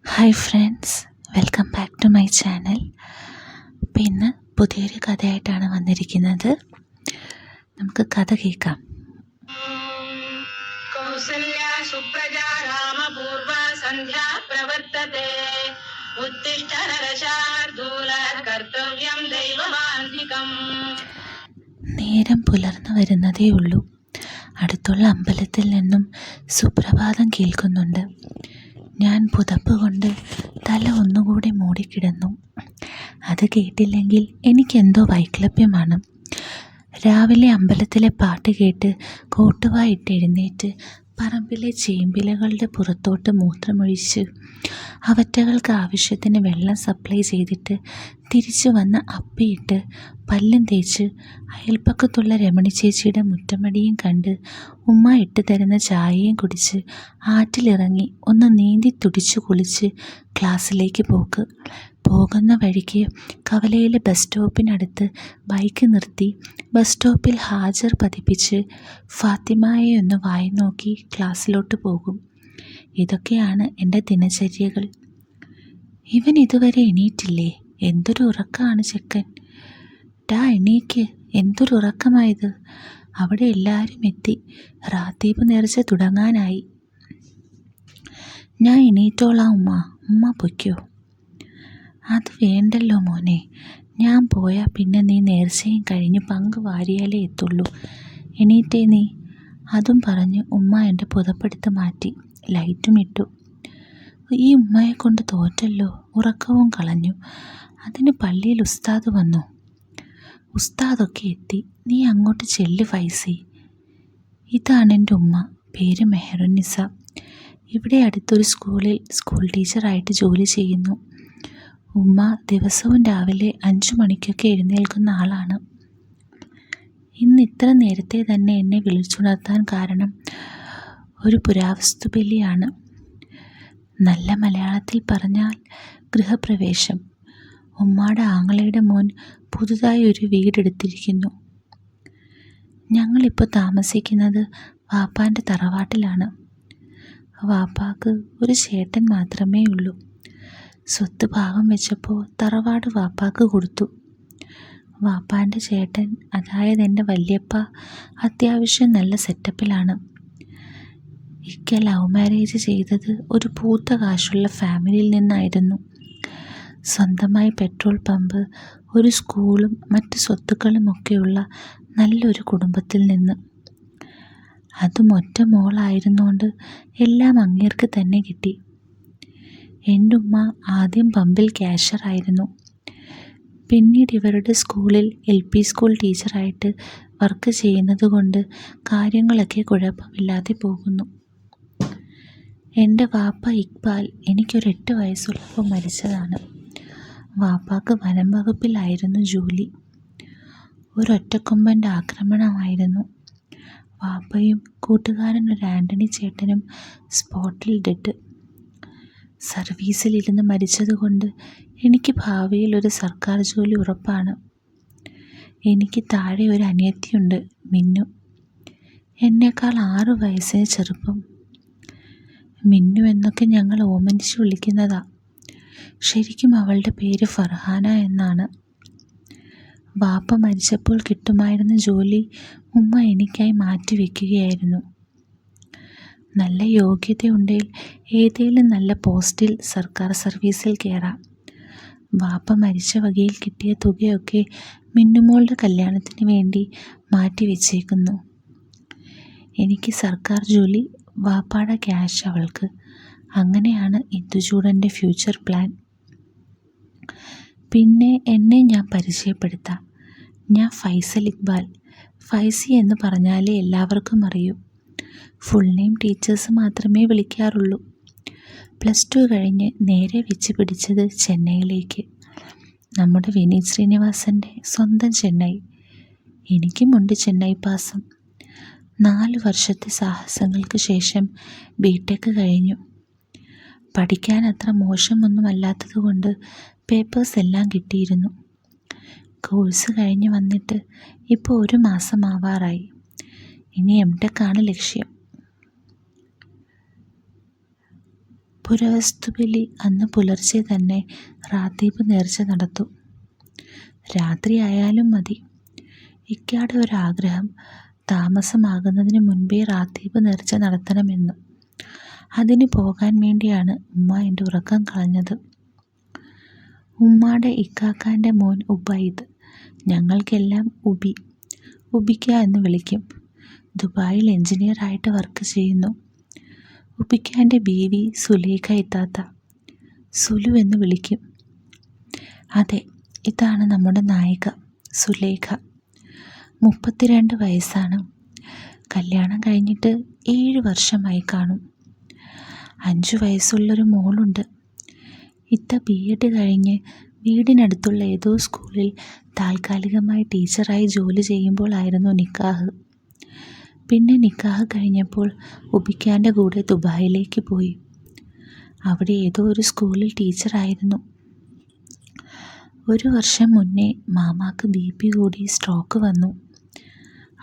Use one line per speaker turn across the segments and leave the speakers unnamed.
Hi friends, welcome back to my channel. അപ്പോൾ ഇന്ന് പുതിയൊരു കഥയായിട്ടാണ് വന്നിരിക്കുന്നത്. നമുക്ക് കഥ കേൾക്കാം.
കൗസല്യ സുപ്രജാ രാമപൂർവ സന്ധ്യാ പ്രവർത്തത്തെ ഉത്തിഷ്ഠ നരശാർദൂല കർത്തവ്യം ദൈവമാന്തികം.
നേരം പുലർന്നു വരുന്നതേ ഉള്ളൂ. അടുത്തുള്ള അമ്പലത്തിൽ നിന്നും സുപ്രഭാതം കേൾക്കുന്നുണ്ട്. ഞാൻ പുതപ്പ് കൊണ്ട് തല ഒന്നുകൂടി മൂടിക്കിടന്നു. അത് കേട്ടില്ലെങ്കിൽ എനിക്കെന്തോ വൈക്ലഭ്യമാണ്. രാവിലെ അമ്പലത്തിലെ പാട്ട് കേട്ട് കോട്ടുവായിട്ട് എഴുന്നേറ്റ് പറമ്പിലെ ചേമ്പിലകളുടെ പുറത്തോട്ട് മൂത്രമൊഴിച്ച് അവറ്റകൾക്ക് ആവശ്യത്തിന് വെള്ളം സപ്ലൈ ചെയ്തിട്ട് തിരിച്ചു വന്ന് അപ്പിയിട്ട് പല്ലും തേച്ച് അയൽപ്പക്കത്തുള്ള രമണി ചേച്ചിയുടെ മുറ്റമടിയും കണ്ട് ഉമ്മ ഇട്ട് തരുന്ന ചായയും കുടിച്ച് ആറ്റിലിറങ്ങി ഒന്ന് നീന്തി തുടിച്ചു കുളിച്ച് ക്ലാസ്സിലേക്ക് പോക്ക്. പോകുന്ന വഴിക്ക് കവലയിലെ ബസ് സ്റ്റോപ്പിനടുത്ത് ബൈക്ക് നിർത്തി ബസ് സ്റ്റോപ്പിൽ ഹാജർ പതിപ്പിച്ച് ഫാത്തിമയെ ഒന്ന് വായി നോക്കി ക്ലാസ്സിലോട്ട് പോകും. ഇതൊക്കെയാണ് എൻ്റെ ദിനചര്യകൾ. ഇവൻ ഇതുവരെ എണീറ്റില്ലേ? എന്തൊരു ഉറക്കമാണ് ചെക്കൻ. എണീക്ക്, എന്തൊരു ഉറക്കമായത്. അവിടെ എല്ലാവരും എത്തി. റാത്തീബ് നേർച്ച തുടങ്ങാനായി. ഞാൻ എണീറ്റോളാം ഉമ്മ പൊയ്ക്കോ. അത് വേണ്ടല്ലോ മോനെ, ഞാൻ പോയാൽ പിന്നെ നീ നേർച്ചയും കഴിഞ്ഞ് പങ്ക് വാരിയാലേ എത്തുള്ളൂ. എണീറ്റേ നീ. അതും പറഞ്ഞ് ഉമ്മ എൻ്റെ പുതപ്പെടുത്ത് മാറ്റി ലൈറ്റും ഇട്ടു. ഈ ഉമ്മയെ കൊണ്ട് തോറ്റല്ലോ, ഉറക്കവും കളഞ്ഞു. അതിന് പള്ളിയിൽ ഉസ്താദ് വന്നു. ഉസ്താദൊക്കെ എത്തി. നീ അങ്ങോട്ട് ചെല്ല് ഫൈസി. ഇതാണ് എൻ്റെ ഉമ്മ, പേര് മെഹറുന്നിസ. ഇവിടെ അടുത്തൊരു സ്കൂളിൽ സ്കൂൾ ടീച്ചറായിട്ട് ജോലി ചെയ്യുന്നു. ഉമ്മ ദിവസവും രാവിലെ 5 മണിക്കൊക്കെ എഴുന്നേൽക്കുന്ന ആളാണ്. ഇന്ന് ഇത്ര നേരത്തെ തന്നെ എന്നെ വിളിച്ചുണർത്താൻ കാരണം ഒരു പുരാവസ്തു ബലിയാണ്. നല്ല മലയാളത്തിൽ പറഞ്ഞാൽ ഗൃഹപ്രവേശം. ഉമ്മാടെ ആങ്ങളയുടെ മോൻ പുതുതായി ഒരു വീടെടുത്തിരിക്കുന്നു. ഞങ്ങളിപ്പോൾ താമസിക്കുന്നത് വാപ്പാൻ്റെ തറവാട്ടിലാണ്. വാപ്പാക്ക് ഒരു ചേട്ടൻ മാത്രമേ ഉള്ളൂ. സ്വത്ത് ഭാഗം വെച്ചപ്പോൾ തറവാട് വാപ്പാക്ക് കൊടുത്തു. വാപ്പാൻ്റെ ചേട്ടൻ, അതായത് എൻ്റെ വല്യപ്പ, അത്യാവശ്യം നല്ല സെറ്റപ്പിലാണ്. ഇക്ക ലവ് മാരേജ് ചെയ്തത് ഒരു പൂത്ത കാശുള്ള ഫാമിലിയിൽ നിന്നായിരുന്നു. സ്വന്തമായി പെട്രോൾ പമ്പ്, ഒരു സ്കൂളും മറ്റ് സ്വത്തുക്കളുമൊക്കെയുള്ള നല്ലൊരു കുടുംബത്തിൽ നിന്ന്. അതും ഒറ്റ മോളായിരുന്നുകൊണ്ട് എല്ലാം അങ്ങേർക്ക് തന്നെ കിട്ടി. എൻ്റെ ഉമ്മ ആദ്യം പമ്പിൽ ക്യാഷ്യറായിരുന്നു. പിന്നീട് ഇവരുടെ സ്കൂളിൽ LP സ്കൂൾ ടീച്ചറായിട്ട് വർക്ക് ചെയ്യുന്നത് കൊണ്ട് കാര്യങ്ങളൊക്കെ കുഴപ്പമില്ലാതെ പോകുന്നു. എൻ്റെ വാപ്പ ഇക്ബാൽ എനിക്കൊരു 8 വയസ്സുള്ളപ്പോൾ മരിച്ചതാണ്. വാപ്പാക്ക് വനം വകുപ്പിലായിരുന്നു ജോലി. ഒരൊറ്റക്കൊമ്പൻ്റെ ആക്രമണമായിരുന്നു. വാപ്പയും കൂട്ടുകാരൻ ഒരു ആൻ്റണി ചേട്ടനും സ്പോട്ടിൽ ഡെഡ്. സർവീസിലിരുന്ന് മരിച്ചതുകൊണ്ട് എനിക്ക് ഭാവിയിൽ ഒരു സർക്കാർ ജോലി ഉറപ്പാണ്. എനിക്ക് താഴെ ഒരു അനിയത്തിയുണ്ട്, മിന്നു. എന്നേക്കാൾ 6 വയസ്സിന് ചെറുപ്പം. മിന്നു എന്നൊക്കെ ഞങ്ങൾ ഓമനിച്ച് വിളിക്കുന്നതാ. ശരിക്കും അവളുടെ പേര് ഫർഹാന എന്നാണ്. വാപ്പ മരിച്ചപ്പോൾ കിട്ടുമായിരുന്ന ജോലി ഉമ്മ എനിക്കായി മാറ്റി വയ്ക്കുകയായിരുന്നു. നല്ല യോഗ്യതയുണ്ടെങ്കിൽ ഏതെങ്കിലും നല്ല പോസ്റ്റിൽ സർക്കാർ സർവീസിൽ കയറാം. വാപ്പ മരിച്ച വകയിൽ കിട്ടിയ തുകയൊക്കെ മിന്നുമോളുടെ കല്യാണത്തിന് വേണ്ടി മാറ്റി വെച്ചേക്കുന്നു. എനിക്ക് സർക്കാർ ജോലി, വാപ്പാടെ ക്യാഷ് അവൾക്ക്. അങ്ങനെയാണ് ഇന്ദുചൂടൻ്റെ ഫ്യൂച്ചർ പ്ലാൻ. പിന്നെ എന്നെ ഞാൻ പരിചയപ്പെടുത്താം. ഞാൻ ഫൈസൽ ഇക്ബാൽ. ഫൈസി എന്ന് പറഞ്ഞാലേ എല്ലാവർക്കും അറിയൂ. ഫുൾ നെയിം ടീച്ചേഴ്സ് മാത്രമേ വിളിക്കാറുള്ളൂ. +2 കഴിഞ്ഞ് നേരെ വെച്ച് പിടിച്ചത് ചെന്നൈയിലേക്ക്. നമ്മുടെ വിനീത് ശ്രീനിവാസൻ്റെ സ്വന്തം ചെന്നൈ. എനിക്കുമുണ്ട് ചെന്നൈ പാസം. 4 വർഷത്തെ സാഹസങ്ങൾക്ക് ശേഷം BTech കഴിഞ്ഞു. പഠിക്കാൻ അത്ര മോശമൊന്നുമല്ലാത്തത് കൊണ്ട് പേപ്പേഴ്സ് എല്ലാം കിട്ടിയിരുന്നു. കോഴ്സ് കഴിഞ്ഞ് വന്നിട്ട് ഇപ്പോൾ 1 മാസം ആവാറായി. ഇനി MTech ആണ് ലക്ഷ്യം. പുരാവസ്തുബലി അന്ന് പുലർച്ചെ തന്നെ റാത്തീബ് നേർച്ച നടത്തും. രാത്രിയായാലും മതി. ഇക്കയുടെ ഒരാഗ്രഹം താമസമാകുന്നതിന് മുൻപേ റാത്തീബ് നേർച്ച നടത്തണമെന്ന്. അതിന് പോകാൻ വേണ്ടിയാണ് ഉമ്മ എൻ്റെ ഉറക്കം കളഞ്ഞത്. ഉമ്മാടെ ഇക്കാക്കാൻ്റെ മോൻ ഉബൈദ്, ഞങ്ങൾക്കെല്ലാം ഉബിക്ക എന്ന് വിളിക്കും. ദുബായിൽ എഞ്ചിനീയറായിട്ട് വർക്ക് ചെയ്യുന്നു. ഉബിക്കാൻ്റെ ബീവി സുലേഖ ഇത്താത്ത, സുലു എന്ന് വിളിക്കും. അതെ, ഇതാണ് നമ്മുടെ നായിക സുലേഖ. 32 വയസ്സാണ്. കല്യാണം കഴിഞ്ഞിട്ട് 7 വർഷമായി കാണും. 5 വയസ്സുള്ളൊരു മോളുണ്ട്. ഇത്ത BEd കഴിഞ്ഞ് വീടിനടുത്തുള്ള ഏതോ സ്കൂളിൽ താൽക്കാലികമായി ടീച്ചറായി ജോലി ചെയ്യുമ്പോഴായിരുന്നു നിക്കാഹ്. പിന്നെ നിക്കാഹ് കഴിഞ്ഞപ്പോൾ ഉബിക്കാൻ്റെ കൂടെ ദുബായിലേക്ക് പോയി. അവിടെ ഏതോ ഒരു സ്കൂളിൽ ടീച്ചറായിരുന്നു. 1 വർഷം മുന്നേ മാമാക്ക് BP കൂടി സ്ട്രോക്ക് വന്നു.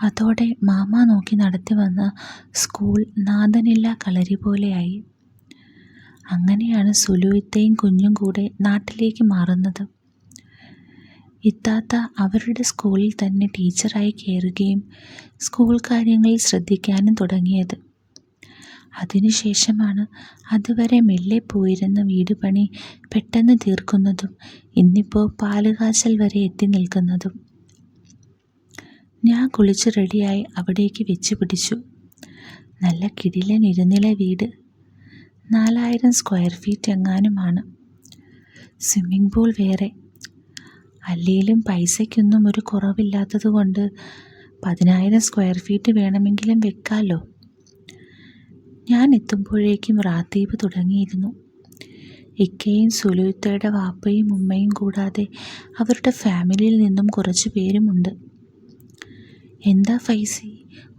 അതോടെ മാമ നോക്കി നടത്തി വന്ന സ്കൂൾ നാഥനില്ലാ കളരി പോലെയായി. അങ്ങനെയാണ് സുലു ഇത്തയും കുഞ്ഞും കൂടെ നാട്ടിലേക്ക് മാറുന്നത്. ഇത്താത്ത അവരുടെ സ്കൂളിൽ തന്നെ ടീച്ചറായി കയറുകയും സ്കൂൾ കാര്യങ്ങളിൽ ശ്രദ്ധിക്കാനും തുടങ്ങിയത്. അതിനുശേഷമാണ് അതുവരെ മെല്ലെ പോയിരുന്ന വീട് പണി പെട്ടെന്ന് തീർക്കുന്നതും ഇന്നിപ്പോൾ പാലുകാച്ചൽ വരെ എത്തി നിൽക്കുന്നതും. ഞാൻ കുളിച്ച് റെഡിയായി അവിടേക്ക് വെച്ച് പിടിച്ചു. നല്ല കിടിലൻ ഇരുനില വീട്. 4000 സ്ക്വയർ ഫീറ്റ് എങ്ങാനുമാണ്. സ്വിമ്മിംഗ് പൂൾ വേറെ. അല്ലേലും പൈസയ്ക്കൊന്നും ഒരു കുറവില്ലാത്തത് കൊണ്ട് 10,000 സ്ക്വയർ ഫീറ്റ് വേണമെങ്കിലും വെക്കാമല്ലോ. ഞാൻ എത്തുമ്പോഴേക്കും റാത്തീബ് തുടങ്ങിയിരുന്നു. ഇക്കയും സുലുത്തയുടെ വാപ്പയും ഉമ്മയും കൂടാതെ അവരുടെ ഫാമിലിയിൽ നിന്നും കുറച്ച് പേരുമുണ്ട്. എന്താ ഫൈസി,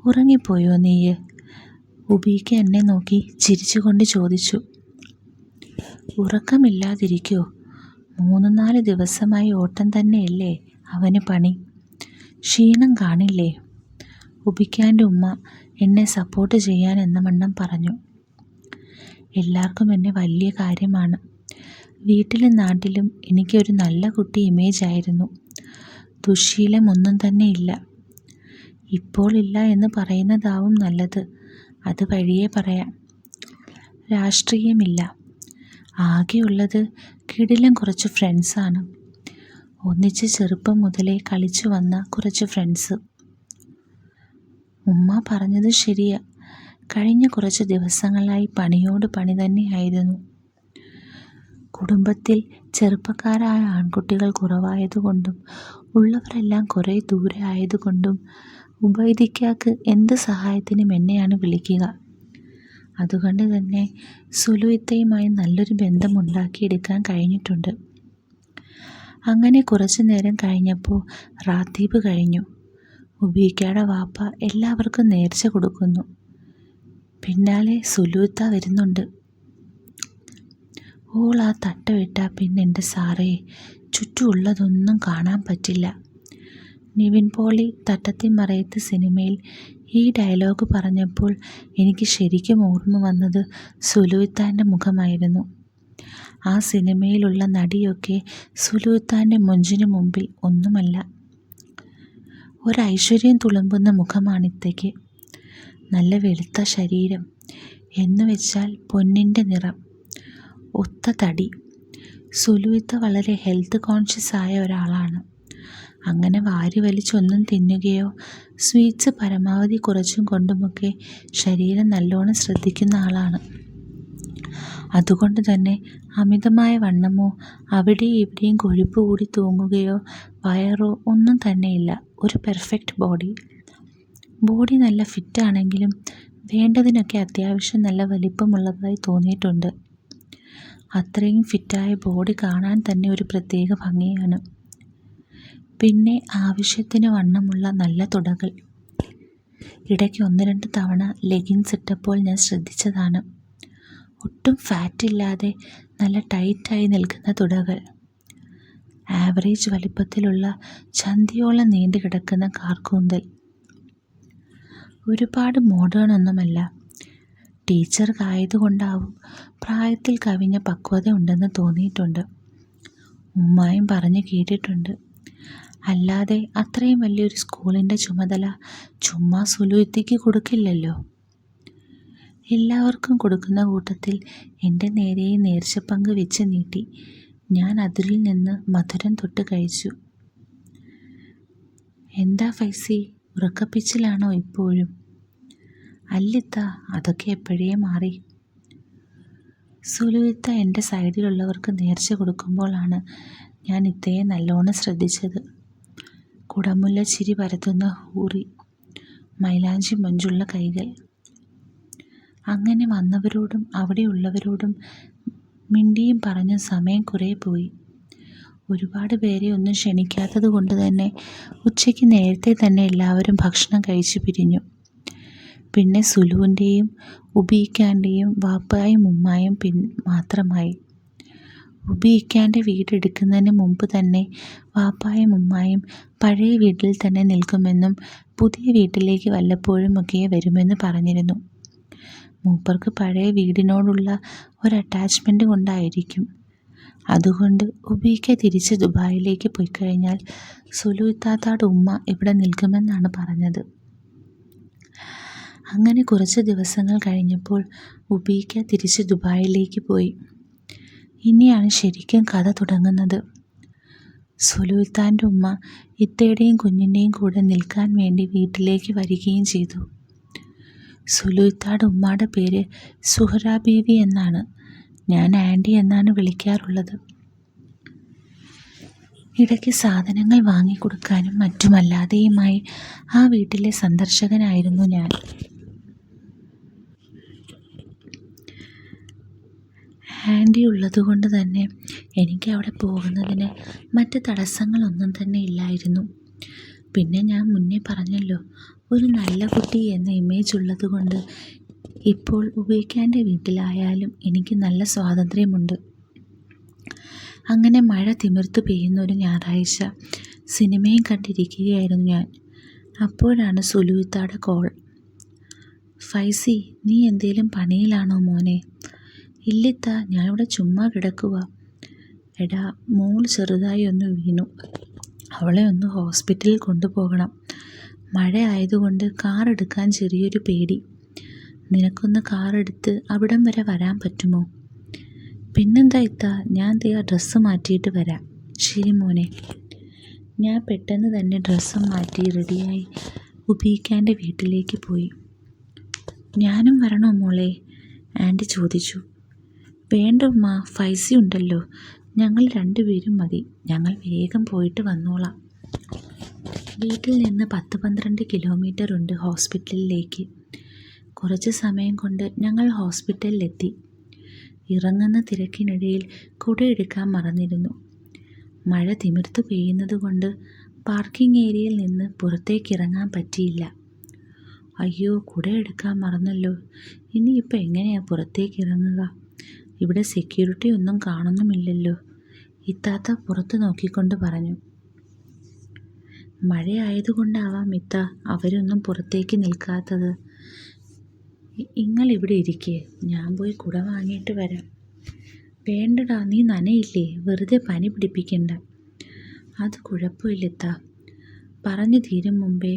ഉറങ്ങിപ്പോയോ നീയ്? ഉബീക്ക് എന്നെ നോക്കി ചിരിച്ചുകൊണ്ട് ചോദിച്ചു. ഉറക്കമില്ലാതിരിക്കോ? 3-4 ദിവസമായി ഓട്ടം തന്നെയല്ലേ അവന് പണി. ക്ഷീണം കാണില്ലേ? ഉബിക്കാൻ്റെ ഉമ്മ എന്നെ സപ്പോർട്ട് ചെയ്യാൻ എന്ന വണ്ണം പറഞ്ഞു. എല്ലാവർക്കും എന്നെ വലിയ കാര്യമാണ്. വീട്ടിലും നാട്ടിലും എനിക്കൊരു നല്ല കുട്ടി ഇമേജ് ആയിരുന്നു. ദുശ്ശീലം ഒന്നും തന്നെ ഇല്ല. ഇപ്പോൾ ഇല്ല എന്ന് പറയുന്നതാവും നല്ലത്. അത് വഴിയേ പറയാം. രാഷ്ട്രീയമില്ല. ആകെയുള്ളത് കിടിലം കുറച്ച് ഫ്രണ്ട്സാണ്. ഒന്നിച്ച് ചെറുപ്പം മുതലേ കളിച്ചു വന്ന കുറച്ച് ഫ്രണ്ട്സ്. ഉമ്മ പറഞ്ഞത് ശരിയാ. കഴിഞ്ഞ കുറച്ച് ദിവസങ്ങളായി പണിയോട് പണി തന്നെയായിരുന്നു. കുടുംബത്തിൽ ചെറുപ്പക്കാരായ ആൺകുട്ടികൾ കുറവായതുകൊണ്ടും ഉള്ളവരെല്ലാം കുറേ ദൂരെ ആയതുകൊണ്ടും ഉബൈദിക്കാക്ക് എന്ത് സഹായത്തിനും എന്നെയാണ് വിളിക്കുക. അതുകൊണ്ട് തന്നെ സുലുയിത്തയുമായി നല്ലൊരു ബന്ധം ഉണ്ടാക്കിയെടുക്കാൻ കഴിഞ്ഞിട്ടുണ്ട്. അങ്ങനെ കുറച്ചു നേരം കഴിഞ്ഞപ്പോൾ റാത്തീബ് കഴിഞ്ഞു. ഉബീക്കയുടെ വാപ്പ എല്ലാവർക്കും നേർച്ച കൊടുക്കുന്നു. പിന്നാലെ സുലുത്ത വരുന്നുണ്ട്. ഓൾ ആ തട്ട വിട്ടാൽ പിന്നെ എൻ്റെ സാറേ ചുറ്റുമുള്ളതൊന്നും കാണാൻ പറ്റില്ല. നിവിൻ പോളി തട്ടത്തിമറയത്ത് സിനിമയിൽ ഈ ഡയലോഗ് പറഞ്ഞപ്പോൾ എനിക്ക് ശരിക്കും ഓർമ്മ വന്നത് സുലുത്താൻ്റെ മുഖമായിരുന്നു. ആ സിനിമയിലുള്ള നടിയൊക്കെ സുലുത്താൻ്റെ മൊഞ്ചിനു മുമ്പിൽ ഒന്നുമല്ല. ഒരൈശ്വര്യം തുളുമ്പുന്ന മുഖമാണിത്തയ്ക്ക്. നല്ല വെളുത്ത ശരീരം, എന്നു വെച്ചാൽ പൊന്നിൻ്റെ നിറം, ഒത്ത തടി. സുലുത്ത വളരെ ഹെൽത്ത് കോൺഷ്യസ് ആയ ഒരാളാണ്. അങ്ങനെ വാരി വലിച്ചൊന്നും തിന്നുകയോ സ്വീറ്റ്സ് പരമാവധി കുറച്ചും കൊണ്ടുമൊക്കെ ശരീരം നല്ലോണം ശ്രദ്ധിക്കുന്ന ആളാണ്. അതുകൊണ്ട് തന്നെ അമിതമായ വണ്ണമോ അവിടെയും ഇവിടെയും കൊഴുപ്പ് കൂടി തൂങ്ങുകയോ വയറോ ഒന്നും തന്നെയില്ല. ഒരു പെർഫെക്റ്റ് ബോഡി നല്ല ഫിറ്റാണെങ്കിലും വേണ്ടതിനൊക്കെ അത്യാവശ്യം നല്ല വലിപ്പമുള്ളതായി തോന്നിയിട്ടുണ്ട്. അത്രയും ഫിറ്റായ ബോഡി കാണാൻ തന്നെ ഒരു പ്രത്യേക ഭംഗിയാണ്. പിന്നെ ആവശ്യത്തിന് വണ്ണമുള്ള നല്ല തുടകൾ. ഇടയ്ക്ക് 1-2 തവണ ലെഗിൻസ് ഇട്ടപ്പോൾ ഞാൻ ശ്രദ്ധിച്ചതാണ്. ഒട്ടും ഫാറ്റില്ലാതെ നല്ല ടൈറ്റായി നിൽക്കുന്ന തുടകൾ. ആവറേജ് വലിപ്പത്തിലുള്ള ചന്തിയോളം നീണ്ടു കിടക്കുന്ന കാർക്കൂന്തൽ. ഒരുപാട് മോഡേൺ ഒന്നുമല്ല. ടീച്ചർക്കായതുകൊണ്ടാവും പ്രായത്തിൽ കവിഞ്ഞ പക്വത ഉണ്ടെന്ന് തോന്നിയിട്ടുണ്ട്. ഉമ്മായും പറഞ്ഞു കേട്ടിട്ടുണ്ട്. അല്ലാതെ അത്രയും വലിയൊരു സ്കൂളിൻ്റെ ചുമതല ചുമ്മാ സുലുവിത്തിക്ക് കൊടുക്കില്ലല്ലോ. എല്ലാവർക്കും കൊടുക്കുന്ന കൂട്ടത്തിൽ എൻ്റെ നേരെയും നേർച്ചപ്പങ്ക് വെച്ച് നീട്ടി. ഞാൻ അതിൽ നിന്ന് മധുരം തൊട്ട് കഴിച്ചു. എന്താ ഫൈസി, ഉറക്കപ്പിച്ചിലാണോ ഇപ്പോഴും? അല്ലിത്ത, അതൊക്കെ എപ്പോഴേ മാറി. സുലുവിത്ത എൻ്റെ സൈഡിലുള്ളവർക്ക് നേർച്ച കൊടുക്കുമ്പോഴാണ് ഞാൻ ഇത്തയെ നല്ലോണം ശ്രദ്ധിച്ചത്. കുടമുല്ല ചിരി പരത്തുന്ന ഹൂറി, മൈലാഞ്ചി മൊഞ്ചുള്ള കൈകൾ. അങ്ങനെ വന്നവരോടും അവിടെയുള്ളവരോടും മിണ്ടിയും പറഞ്ഞ സമയം കുറേ പോയി. ഒരുപാട് പേരെ ഒന്നും ക്ഷണിക്കാത്തത് കൊണ്ട് തന്നെ ഉച്ചയ്ക്ക് നേരത്തെ തന്നെ എല്ലാവരും ഭക്ഷണം കഴിച്ചു പിരിഞ്ഞു. പിന്നെ സുലുവിൻ്റെയും ഉബീക്കാൻ്റെയും വാപ്പായും ഉമ്മായും മാത്രമായി. ഉബീക്കാൻ്റെ വീടെടുക്കുന്നതിന് മുമ്പ് തന്നെ വാപ്പായും ഉമ്മായും പഴയ വീട്ടിൽ തന്നെ നിൽക്കുമെന്നും പുതിയ വീട്ടിലേക്ക് വല്ലപ്പോഴും ഒക്കെ വരുമെന്ന് പറഞ്ഞിരുന്നു. മൂപ്പർക്ക് പഴയ വീടിനോടുള്ള ഒരു അറ്റാച്ച്മെൻറ്റ് കൊണ്ടായിരിക്കും. അതുകൊണ്ട് ഉബീക്ക തിരിച്ച് ദുബായിലേക്ക് പോയിക്കഴിഞ്ഞാൽ സുലുത്താത്താടെ ഉമ്മ ഇവിടെ നിൽക്കുമെന്നാണ് പറഞ്ഞത്. അങ്ങനെ കുറച്ച് ദിവസങ്ങൾ കഴിഞ്ഞപ്പോൾ ഉബീക്ക തിരിച്ച് ദുബായിലേക്ക് പോയി. ഇനിയാണ് ശരിക്കും കഥ തുടങ്ങുന്നത്. സുലുത്താൻ്റെ ഉമ്മ ഇത്തയുടെയും കുഞ്ഞിൻ്റെയും കൂടെ നിൽക്കാൻ വേണ്ടി വീട്ടിലേക്ക് വരികയും ചെയ്തു. സുലുത്താടെ ഉമ്മയുടെ പേര് സുഹറ ബീവി എന്നാണ്. ഞാൻ ആൻറ്റി എന്നാണ് വിളിക്കാറുള്ളത്. ഇടയ്ക്ക് സാധനങ്ങൾ വാങ്ങിക്കൊടുക്കാനും മറ്റുമല്ലാതെയുമായി ആ വീട്ടിലെ സന്ദർശകനായിരുന്നു ഞാൻ. ആൻറ്റി ഉള്ളതുകൊണ്ട് തന്നെ എനിക്ക് അവിടെ പോകുന്നതിന് മറ്റ് തടസ്സങ്ങളൊന്നും തന്നെ ഇല്ലായിരുന്നു. പിന്നെ ഞാൻ മുന്നേ പറഞ്ഞല്ലോ, ഒരു നല്ല കുട്ടി എന്ന ഇമേജ് ഉള്ളതുകൊണ്ട് ഇപ്പോൾ ഉബൈക്കാൻ്റെ വീട്ടിലായാലും എനിക്ക് നല്ല സ്വാതന്ത്ര്യമുണ്ട്. അങ്ങനെ മഴ തിമിർത്തു പെയ്യുന്ന ഒരു ഞായറാഴ്ച സിനിമയും കണ്ടിരിക്കുകയായിരുന്നു ഞാൻ. അപ്പോഴാണ് സുലുത്താടെ കോൾ. ഫൈസി, നീ എന്തേലും പണിയിലാണോ മോനെ? ഇല്ലിത്ത, ഞാനിവിടെ ചുമ്മാ കിടക്കുക. എടാ, മോൾ ചെറുതായി ഒന്ന് വീണു. അവളെ ഒന്ന് ഹോസ്പിറ്റലിൽ കൊണ്ടുപോകണം. മഴ ആയതുകൊണ്ട് കാർ എടുക്കാൻ ചെറിയൊരു പേടി. നിനക്കൊന്ന് കാറെടുത്ത് അവിടം വരെ വരാൻ പറ്റുമോ? പിന്നെന്താ ഇത്ത, ഞാൻ ആ ഡ്രസ്സ് മാറ്റിയിട്ട് വരാം. ശരി മോനെ. ഞാൻ പെട്ടെന്ന് തന്നെ ഡ്രസ്സും മാറ്റി റെഡിയായി ഉബീക്കാൻ്റെ വീട്ടിലേക്ക് പോയി. ഞാനും വരണോ മോളെ? ആൻറ്റി ചോദിച്ചു. വേണ്ട ഉമ്മ, ഫൈസി ഉണ്ടല്ലോ, ഞങ്ങൾ രണ്ടുപേരും മതി. ഞങ്ങൾ വേഗം പോയിട്ട് വന്നോളാം. വീട്ടിൽ നിന്ന് 10-12 കിലോമീറ്റർ ഉണ്ട് ഹോസ്പിറ്റലിലേക്ക്. കുറച്ച് സമയം കൊണ്ട് ഞങ്ങൾ ഹോസ്പിറ്റലിലെത്തി. ഇറങ്ങുന്ന തിരക്കിനിടയിൽ കുടയെടുക്കാൻ മറന്നിരുന്നു. മഴ തിമിർത്തു പെയ്യുന്നത് കൊണ്ട് പാർക്കിംഗ് ഏരിയയിൽ നിന്ന് പുറത്തേക്ക് ഇറങ്ങാൻ പറ്റിയില്ല. അയ്യോ, കുടയെടുക്കാൻ മറന്നല്ലോ. ഇനിയിപ്പോൾ എങ്ങനെയാണ് പുറത്തേക്ക് ഇറങ്ങുക? ഇവിടെ സെക്യൂരിറ്റി ഒന്നും കാണുന്നുമില്ലല്ലോ. ഇത്താത്ത പുറത്ത് നോക്കിക്കൊണ്ട് പറഞ്ഞു. മഴയായതുകൊണ്ടാവാം ഇത്ത അവരൊന്നും പുറത്തേക്ക് നിൽക്കാത്തത്. ഇങ്ങളിവിടെ ഇരിക്കേ, ഞാൻ പോയി കുട വാങ്ങിയിട്ട് വരാം. വേണ്ടടാ, നീ നനയില്ലേ, വെറുതെ പനി പിടിപ്പിക്കണ്ട. അത് കുഴപ്പമില്ലെത്ത. പറഞ്ഞു തീരും മുമ്പേ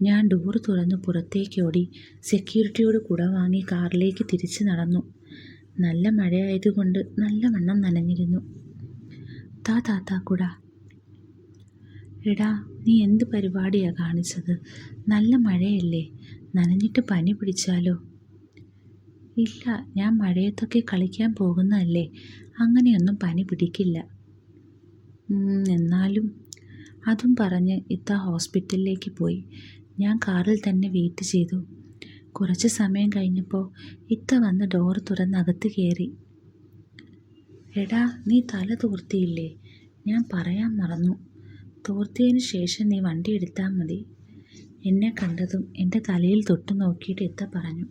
ഞാൻ ഡോറ് തുറന്ന് പുറത്തേക്ക് ഓടി സെക്യൂരിറ്റിയോട് കുട വാങ്ങി കാറിലേക്ക് തിരിച്ച് നടന്നു. നല്ല മഴയായതുകൊണ്ട് നല്ലവണ്ണം നനഞ്ഞിരുന്നു. താത്ത കുട. എടാ, നീ എന്ത് പരിപാടിയാണ് കാണിച്ചത്? നല്ല മഴയല്ലേ, നനഞ്ഞിട്ട് പനി പിടിച്ചാലോ? ഇല്ല, ഞാൻ മഴയത്തൊക്കെ കളിക്കാൻ പോകുന്നതല്ലേ, അങ്ങനെയൊന്നും പനി പിടിക്കില്ല. എന്നാലും. അതും പറഞ്ഞ് ഇത്ത ഹോസ്പിറ്റലിലേക്ക് പോയി. ഞാൻ കാറിൽ തന്നെ വെയിറ്റ് ചെയ്തു. കുറച്ച് സമയം കഴിഞ്ഞപ്പോൾ ഇത്ത വന്ന് ഡോറ് തുറന്ന് അകത്ത് കയറി. എടാ, നീ തല തോർത്തിയില്ലേ? ഞാൻ പറയാൻ മറന്നു. തോർത്തിയതിന് ശേഷം നീ വണ്ടി എടുത്താൽ മതി. എന്നെ കണ്ടതും എൻ്റെ തലയിൽ തൊട്ട് നോക്കിയിട്ട് ഇത്ത പറഞ്ഞു.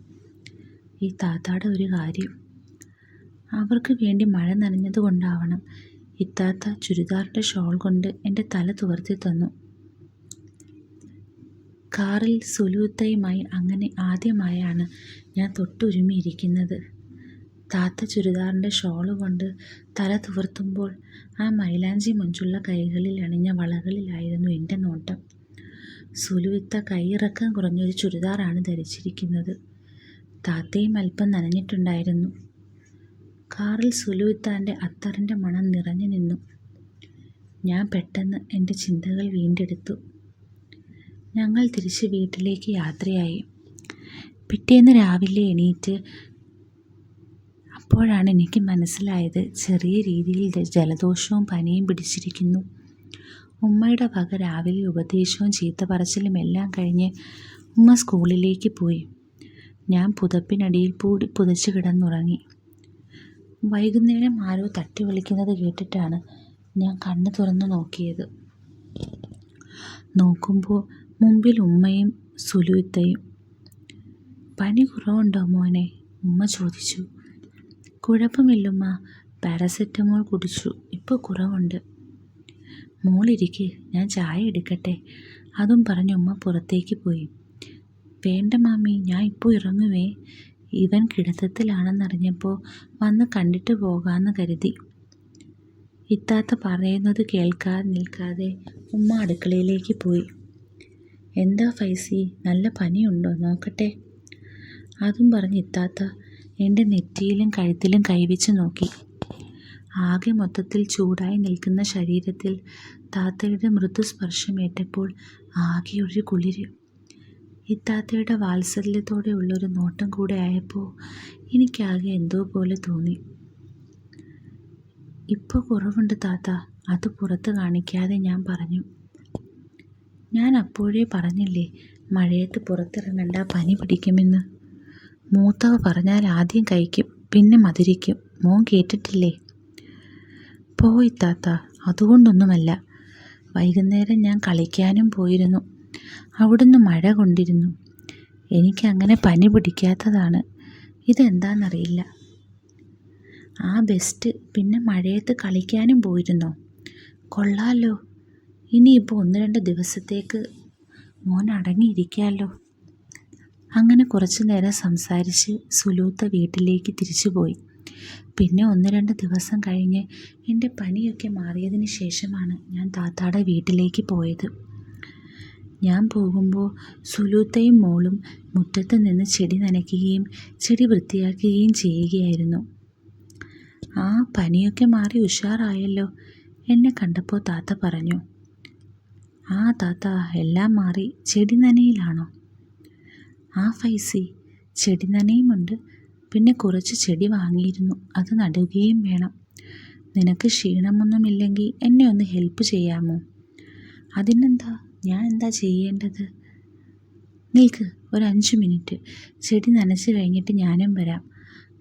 ഈ താത്താടെ ഒരു കാര്യം. അവർക്ക് വേണ്ടി മഴ നനഞ്ഞത് കൊണ്ടാവണം ഇത്താത്ത ചുരിദാറിൻ്റെ ഷോൾ കൊണ്ട് എൻ്റെ തല തുവർത്തി തന്നു. കാറിൽ സുലൂത്തയുമായി അങ്ങനെ ആദ്യമായാണ് ഞാൻ തൊട്ടുരുമിയിരിക്കുന്നത്. താത്ത ചുരിദാറിൻ്റെ ഷോള് കൊണ്ട് തല തുവർത്തുമ്പോൾ ആ മൈലാഞ്ചി മൊഞ്ചുള്ള കൈകളിൽ അണിഞ്ഞ വളകളിലായിരുന്നു എൻ്റെ നോട്ടം. സുലുവിത്ത കൈയിറക്കം കുറഞ്ഞൊരു ചുരിദാറാണ് ധരിച്ചിരിക്കുന്നത്. താത്തയും അല്പം നനഞ്ഞിട്ടുണ്ടായിരുന്നു. കാറിൽ സുലുവിത്താൻ്റെ അത്തറിൻ്റെ മണം നിറഞ്ഞു നിന്നു. ഞാൻ പെട്ടെന്ന് എൻ്റെ ചിന്തകൾ വീണ്ടെടുത്തു. ഞങ്ങൾ തിരിച്ച് വീട്ടിലേക്ക് യാത്രയായി. പിറ്റേന്ന് രാവിലെ എണീറ്റ് അപ്പോഴാണ് എനിക്ക് മനസ്സിലായത് ചെറിയ രീതിയിൽ ജലദോഷവും പനിയും പിടിച്ചിരിക്കുന്നു. ഉമ്മയുടെ വക രാവിലെ ഉപദേശവും ചീത്ത പറച്ചിലും എല്ലാം കഴിഞ്ഞ് ഉമ്മ സ്കൂളിലേക്ക് പോയി. ഞാൻ പുതപ്പിനടിയിൽ പുതച്ച് കിടന്നുറങ്ങി. വൈകുന്നേരം ആരോ തട്ടി വിളിക്കുന്നത് കേട്ടിട്ടാണ് ഞാൻ കണ്ണ് തുറന്നു നോക്കിയത്. നോക്കുമ്പോൾ മുമ്പിൽ ഉമ്മയും സുലുവിത്തയും. പനി കുറവുണ്ടോ മോനെ? ഉമ്മ ചോദിച്ചു. കുഴപ്പമില്ലുമ്മ, പാരസെറ്റമോൾ കുടിച്ചു, ഇപ്പോൾ കുറവുണ്ട്. മോളിരിക്ക്, ഞാൻ ചായ എടുക്കട്ടെ. അതും പറഞ്ഞ് ഉമ്മ പുറത്തേക്ക് പോയി. വേണ്ട മാമി, ഞാൻ ഇപ്പോൾ ഇറങ്ങുവേ. ഇവൻ കിടത്തത്തിലാണെന്നറിഞ്ഞപ്പോൾ വന്ന് കണ്ടിട്ട് പോകാമെന്ന് കരുതി. ഇത്താത്ത പറയുന്നത് കേൾക്കാതെ നിൽക്കാതെ ഉമ്മ അടുക്കളയിലേക്ക് പോയി. എന്താ ഫൈസി, നല്ല പനിയുണ്ടോ? നോക്കട്ടെ. അതും പറഞ്ഞ് ഇത്താത്ത എൻ്റെ നെറ്റിയിലും കഴുത്തിലും കൈവച്ച് നോക്കി. ആകെ മൊത്തത്തിൽ ചൂടായി നിൽക്കുന്ന ശരീരത്തിൽ താത്തയുടെ മൃദുസ്പർശമേറ്റപ്പോൾ ആകെ ഒരു കുളിര്. ഇത്താത്തയുടെ വാത്സല്യത്തോടെ ഉള്ളൊരു നോട്ടം കൂടെ ആയപ്പോൾ എനിക്കാകെ എന്തോ പോലെ തോന്നി. ഇപ്പോൾ കുറവുണ്ട് താത്ത, അത് പുറത്ത് കാണിക്കാതെ ഞാൻ പറഞ്ഞു. ഞാൻ അപ്പോഴേ പറഞ്ഞില്ലേ മഴയത്ത് പുറത്തിറങ്ങണ്ട, പനി പിടിക്കുമെന്ന്. മൂത്തവ പറഞ്ഞാൽ ആദ്യം കഴിക്കും, പിന്നെ മധുരിക്കും. മോൻ കേട്ടിട്ടില്ലേ? പോയി താത്ത, അതുകൊണ്ടൊന്നുമല്ല. വൈകുന്നേരം ഞാൻ കളിക്കാനും പോയിരുന്നു. അവിടുന്ന് മഴ കൊണ്ടിരുന്നു. എനിക്കങ്ങനെ പനി പിടിക്കാത്തതാണ്. ഇതെന്താണെന്നറിയില്ല. ആ ബെസ്റ്റ്. പിന്നെ മഴയത്ത് കളിക്കാനും പോയിരുന്നോ? കൊള്ളാലോ. ഇനിയിപ്പോൾ 1-2 ദിവസത്തേക്ക് മോൻ അടങ്ങിയിരിക്കാമല്ലോ. അങ്ങനെ കുറച്ചു നേരം സംസാരിച്ച് സുലൂത്ത വീട്ടിലേക്ക് തിരിച്ചു പോയി. പിന്നെ 1-2 ദിവസം കഴിഞ്ഞ് എൻ്റെ പനിയൊക്കെ മാറിയതിന് ശേഷമാണ് ഞാൻ താത്താടെ വീട്ടിലേക്ക് പോയത്. ഞാൻ പോകുമ്പോൾ സുലൂത്തയും മോളും മുറ്റത്ത് നിന്ന് ചെടി നനയ്ക്കുകയും ചെടി വൃത്തിയാക്കുകയും ചെയ്യുകയായിരുന്നു. ആ, പനിയൊക്കെ മാറി ഉഷാറായല്ലോ, എന്നെ കണ്ടപ്പോൾ താത്ത പറഞ്ഞു. ആ താത്ത, എല്ലാം മാറി. ചെടി നനയിലാണോ? ആ ഫൈസി, ചെടി നനയുമുണ്ട്. പിന്നെ കുറച്ച് ചെടി വാങ്ങിയിരുന്നു, അത് നടുകയും വേണം. നിനക്ക് ക്ഷീണമൊന്നുമില്ലെങ്കിൽ എന്നെ ഒന്ന് ഹെൽപ്പ് ചെയ്യാമോ? അതിനെന്താ, ഞാൻ എന്താ ചെയ്യേണ്ടത്? നിൽക്ക്, ഒരു 5 മിനിറ്റ്. ചെടി നനച്ച് കഴിഞ്ഞിട്ട് ഞാനും വരാം.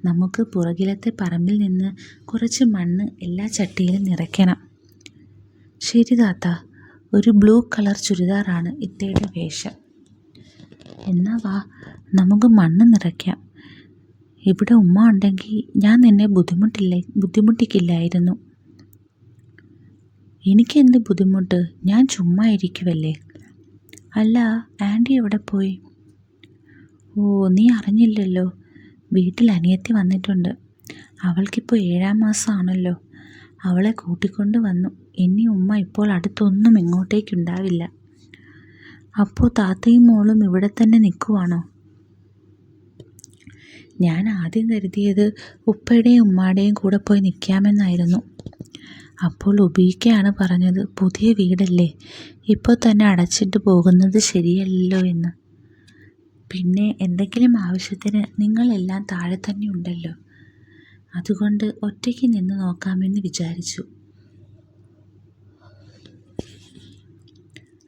നമുക്ക് പുറകിലത്തെ പറമ്പിൽ നിന്ന് കുറച്ച് മണ്ണ് എല്ലാ ചട്ടിയിലും നിറയ്ക്കണം. ശരി താത്ത. ഒരു ബ്ലൂ കളർ ചുരിദാറാണ് ഇത്തയുടെ വേഷം. എന്നാ വാ, നമുക്ക് മണ്ണ് നിറയ്ക്കാം. ഇവിടെ ഉമ്മ ഉണ്ടെങ്കിൽ ഞാൻ നിന്നെ ബുദ്ധിമുട്ടിക്കില്ലായിരുന്നു. എനിക്കെന്ത് ബുദ്ധിമുട്ട്? ഞാൻ ചുമ്മാ ഇരിക്കുവല്ലേ. അല്ല, ആൻറ്റി എവിടെ പോയി? ഓ, നീ അറിഞ്ഞില്ലല്ലോ. വീട്ടിൽ അനിയത്തി വന്നിട്ടുണ്ട്. അവൾക്കിപ്പോൾ 7-ാം മാസമാണല്ലോ. അവളെ കൂട്ടിക്കൊണ്ട് വന്നു. ഇനി ഉമ്മ ഇപ്പോൾ അടുത്തൊന്നും ഇങ്ങോട്ടേക്കുണ്ടാവില്ല. അപ്പോൾ താത്തയും മോളും ഇവിടെ തന്നെ നിൽക്കുവാണോ? ഞാൻ ആദ്യം കരുതിയത് ഉപ്പയുടെയും ഉമ്മായുടെയും കൂടെ പോയി നിൽക്കാമെന്നായിരുന്നു. അപ്പോൾ ഉബീക്കയാണ് പറഞ്ഞത്, പുതിയ വീടല്ലേ, ഇപ്പോൾ തന്നെ അടച്ചിട്ട് പോകുന്നത് ശരിയല്ലല്ലോ എന്ന്. പിന്നെ എന്തെങ്കിലും ആവശ്യത്തിന് നിങ്ങളെല്ലാം താഴെ തന്നെ ഉണ്ടല്ലോ, അതുകൊണ്ട് ഒറ്റയ്ക്ക് നിന്ന് നോക്കാമെന്ന് വിചാരിച്ചു.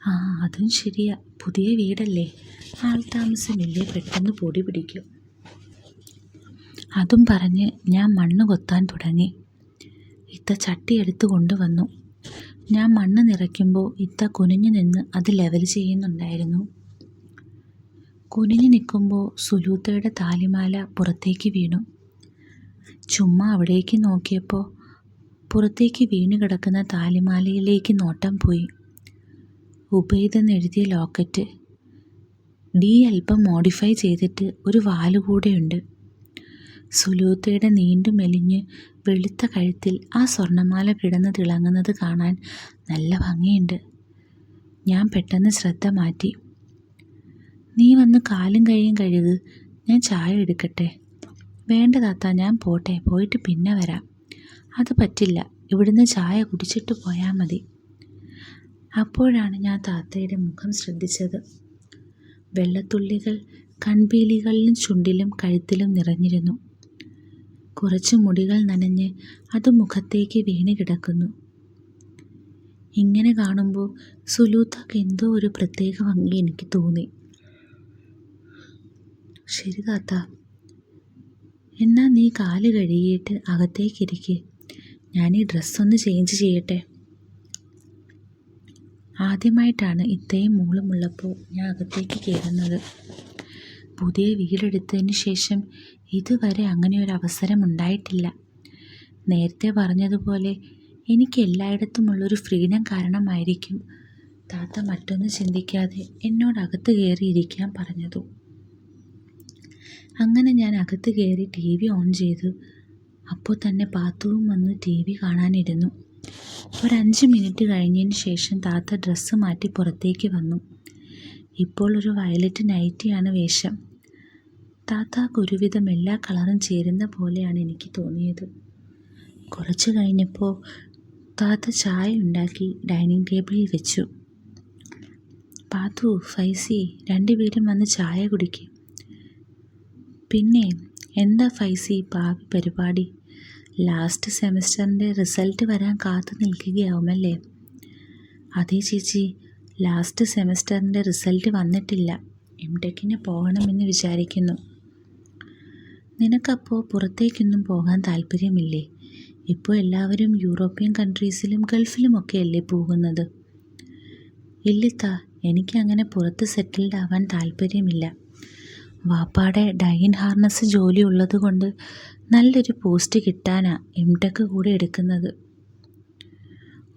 ആ, അതും ശരിയാ. പുതിയ വീടല്ലേ, ആൾ താമസമില്ലേ, പെട്ടെന്ന് പൊടി പിടിക്കും. അതും പറഞ്ഞ് ഞാൻ മണ്ണ് കൊത്താൻ തുടങ്ങി. ഇത്ത ചട്ടി എടുത്തു കൊണ്ടുവന്നു. ഞാൻ മണ്ണ് നിറയ്ക്കുമ്പോൾ ഇത്ത കുനിഞ്ഞു നിന്ന് അത് ലെവൽ ചെയ്യുന്നുണ്ടായിരുന്നു. കുനിഞ്ഞു നിൽക്കുമ്പോൾ സുലൂത്തയുടെ താലിമാല പുറത്തേക്ക് വീണു. ചുമ്മാ അവിടേക്ക് നോക്കിയപ്പോൾ പുറത്തേക്ക് വീണ് കിടക്കുന്ന താലിമാലയിലേക്ക് നോട്ടം പോയി. ഉബൈദ് എന്നെഴുതിയ ലോക്കറ്റ്. ഡി അല്പം മോഡിഫൈ ചെയ്തിട്ട് ഒരു വാല് കൂടെയുണ്ട്. സുലൂത്തയുടെ നീണ്ടു മെലിഞ്ഞ് വെളുത്ത കഴുത്തിൽ ആ സ്വർണ്ണമാല കിടന്ന് തിളങ്ങുന്നത് കാണാൻ നല്ല ഭംഗിയുണ്ട്. ഞാൻ പെട്ടെന്ന് ശ്രദ്ധ മാറ്റി. നീ വന്ന് കാലും കൈയും കഴുക്, ഞാൻ ചായ എടുക്കട്ടെ. വേണ്ട താത്ത, ഞാൻ പോട്ടെ, പോയിട്ട് പിന്നെ വരാം. അത് പറ്റില്ല, ഇവിടുന്ന് ചായ കുടിച്ചിട്ട് പോയാൽ മതി. അപ്പോഴാണ് ഞാൻ താത്തയുടെ മുഖം ശ്രദ്ധിച്ചത്. വെള്ളത്തുള്ളികൾ കൺപീലികളിലും ചുണ്ടിലും കഴുത്തിലും നിറഞ്ഞിരുന്നു. കുറച്ച് മുടികൾ നനഞ്ഞ് അത് മുഖത്തേക്ക് വീണ് കിടക്കുന്നു. ഇങ്ങനെ കാണുമ്പോൾ സുലൂത്തക്ക് എന്തോ ഒരു പ്രത്യേക ഭംഗി എനിക്ക് തോന്നി. ശരി താത്ത, എന്നാ നീ കാല് കഴുകിയിട്ട് അകത്തേക്കിരിക്കെ, ഞാൻ ഈ ഡ്രസ്സൊന്ന് ചേഞ്ച് ചെയ്യട്ടെ. ആദ്യമായിട്ടാണ് ഇത്രയും മൂളുമുള്ളപ്പോൾ ഞാൻ അകത്തേക്ക് കയറുന്നത്. പുതിയ വീടെടുത്തതിന് ശേഷം ഇതുവരെ അങ്ങനെ ഒരു അവസരം ഉണ്ടായിട്ടില്ല. നേരത്തെ പറഞ്ഞതുപോലെ എനിക്ക് എല്ലായിടത്തുമുള്ളൊരു ഫ്രീഡം കാരണമായിരിക്കും താത്ത മറ്റൊന്ന് ചിന്തിക്കാതെ എന്നോട് അകത്ത് കയറിയിരിക്കാൻ പറഞ്ഞതും. അങ്ങനെ ഞാൻ അകത്ത് കയറി TV ഓൺ ചെയ്തു. അപ്പോൾ തന്നെ പാത്തുവും വന്ന് TV കാണാനിരുന്നു. ഒരു 5 മിനിറ്റ് കഴിഞ്ഞതിന് ശേഷം താത്ത ഡ്രസ്സ് മാറ്റി പുറത്തേക്ക് വന്നു. ഇപ്പോൾ ഒരു വയലറ്റ് നൈറ്റിയാണ് വേഷം. താത്താക്ക് ഒരുവിധം എല്ലാ കളറും ചേരുന്ന പോലെയാണ് എനിക്ക് തോന്നിയത്. കുറച്ച് കഴിഞ്ഞപ്പോൾ താത്ത ചായ ഉണ്ടാക്കി ഡൈനിങ് ടേബിളിൽ വെച്ചു. പാത്തു, ഫൈസി, രണ്ടുപേരും വന്ന് ചായ കുടിക്കും. പിന്നെ എന്താ ഫൈസി ഭാവി പരിപാടി? ലാസ്റ്റ് സെമിസ്റ്ററിൻ്റെ റിസൾട്ട് വരാൻ കാത്തു നിൽക്കുകയാവുമല്ലേ? അതേ ചേച്ചി, ലാസ്റ്റ് സെമിസ്റ്ററിൻ്റെ റിസൾട്ട് വന്നിട്ടില്ല. എംടെക്കിന് പോകണമെന്ന് വിചാരിക്കുന്നു. നിനക്കപ്പോൾ പുറത്തേക്കൊന്നും പോകാൻ താല്പര്യമില്ലേ? ഇപ്പോൾ എല്ലാവരും യൂറോപ്യൻ കൺട്രീസിലും ഗൾഫിലുമൊക്കെ അല്ലേ പോകുന്നത്? ഇല്ലത്താ, എനിക്കങ്ങനെ പുറത്ത് സെറ്റിൽഡ് ആവാൻ താല്പര്യമില്ല. വാപ്പാടെ ഡൈൻ ഹാർനസ് ജോലി ഉള്ളത് കൊണ്ട് നല്ലൊരു പോസ്റ്റ് കിട്ടാനാ എംടെക് കൂടെ എടുക്കുന്നത്.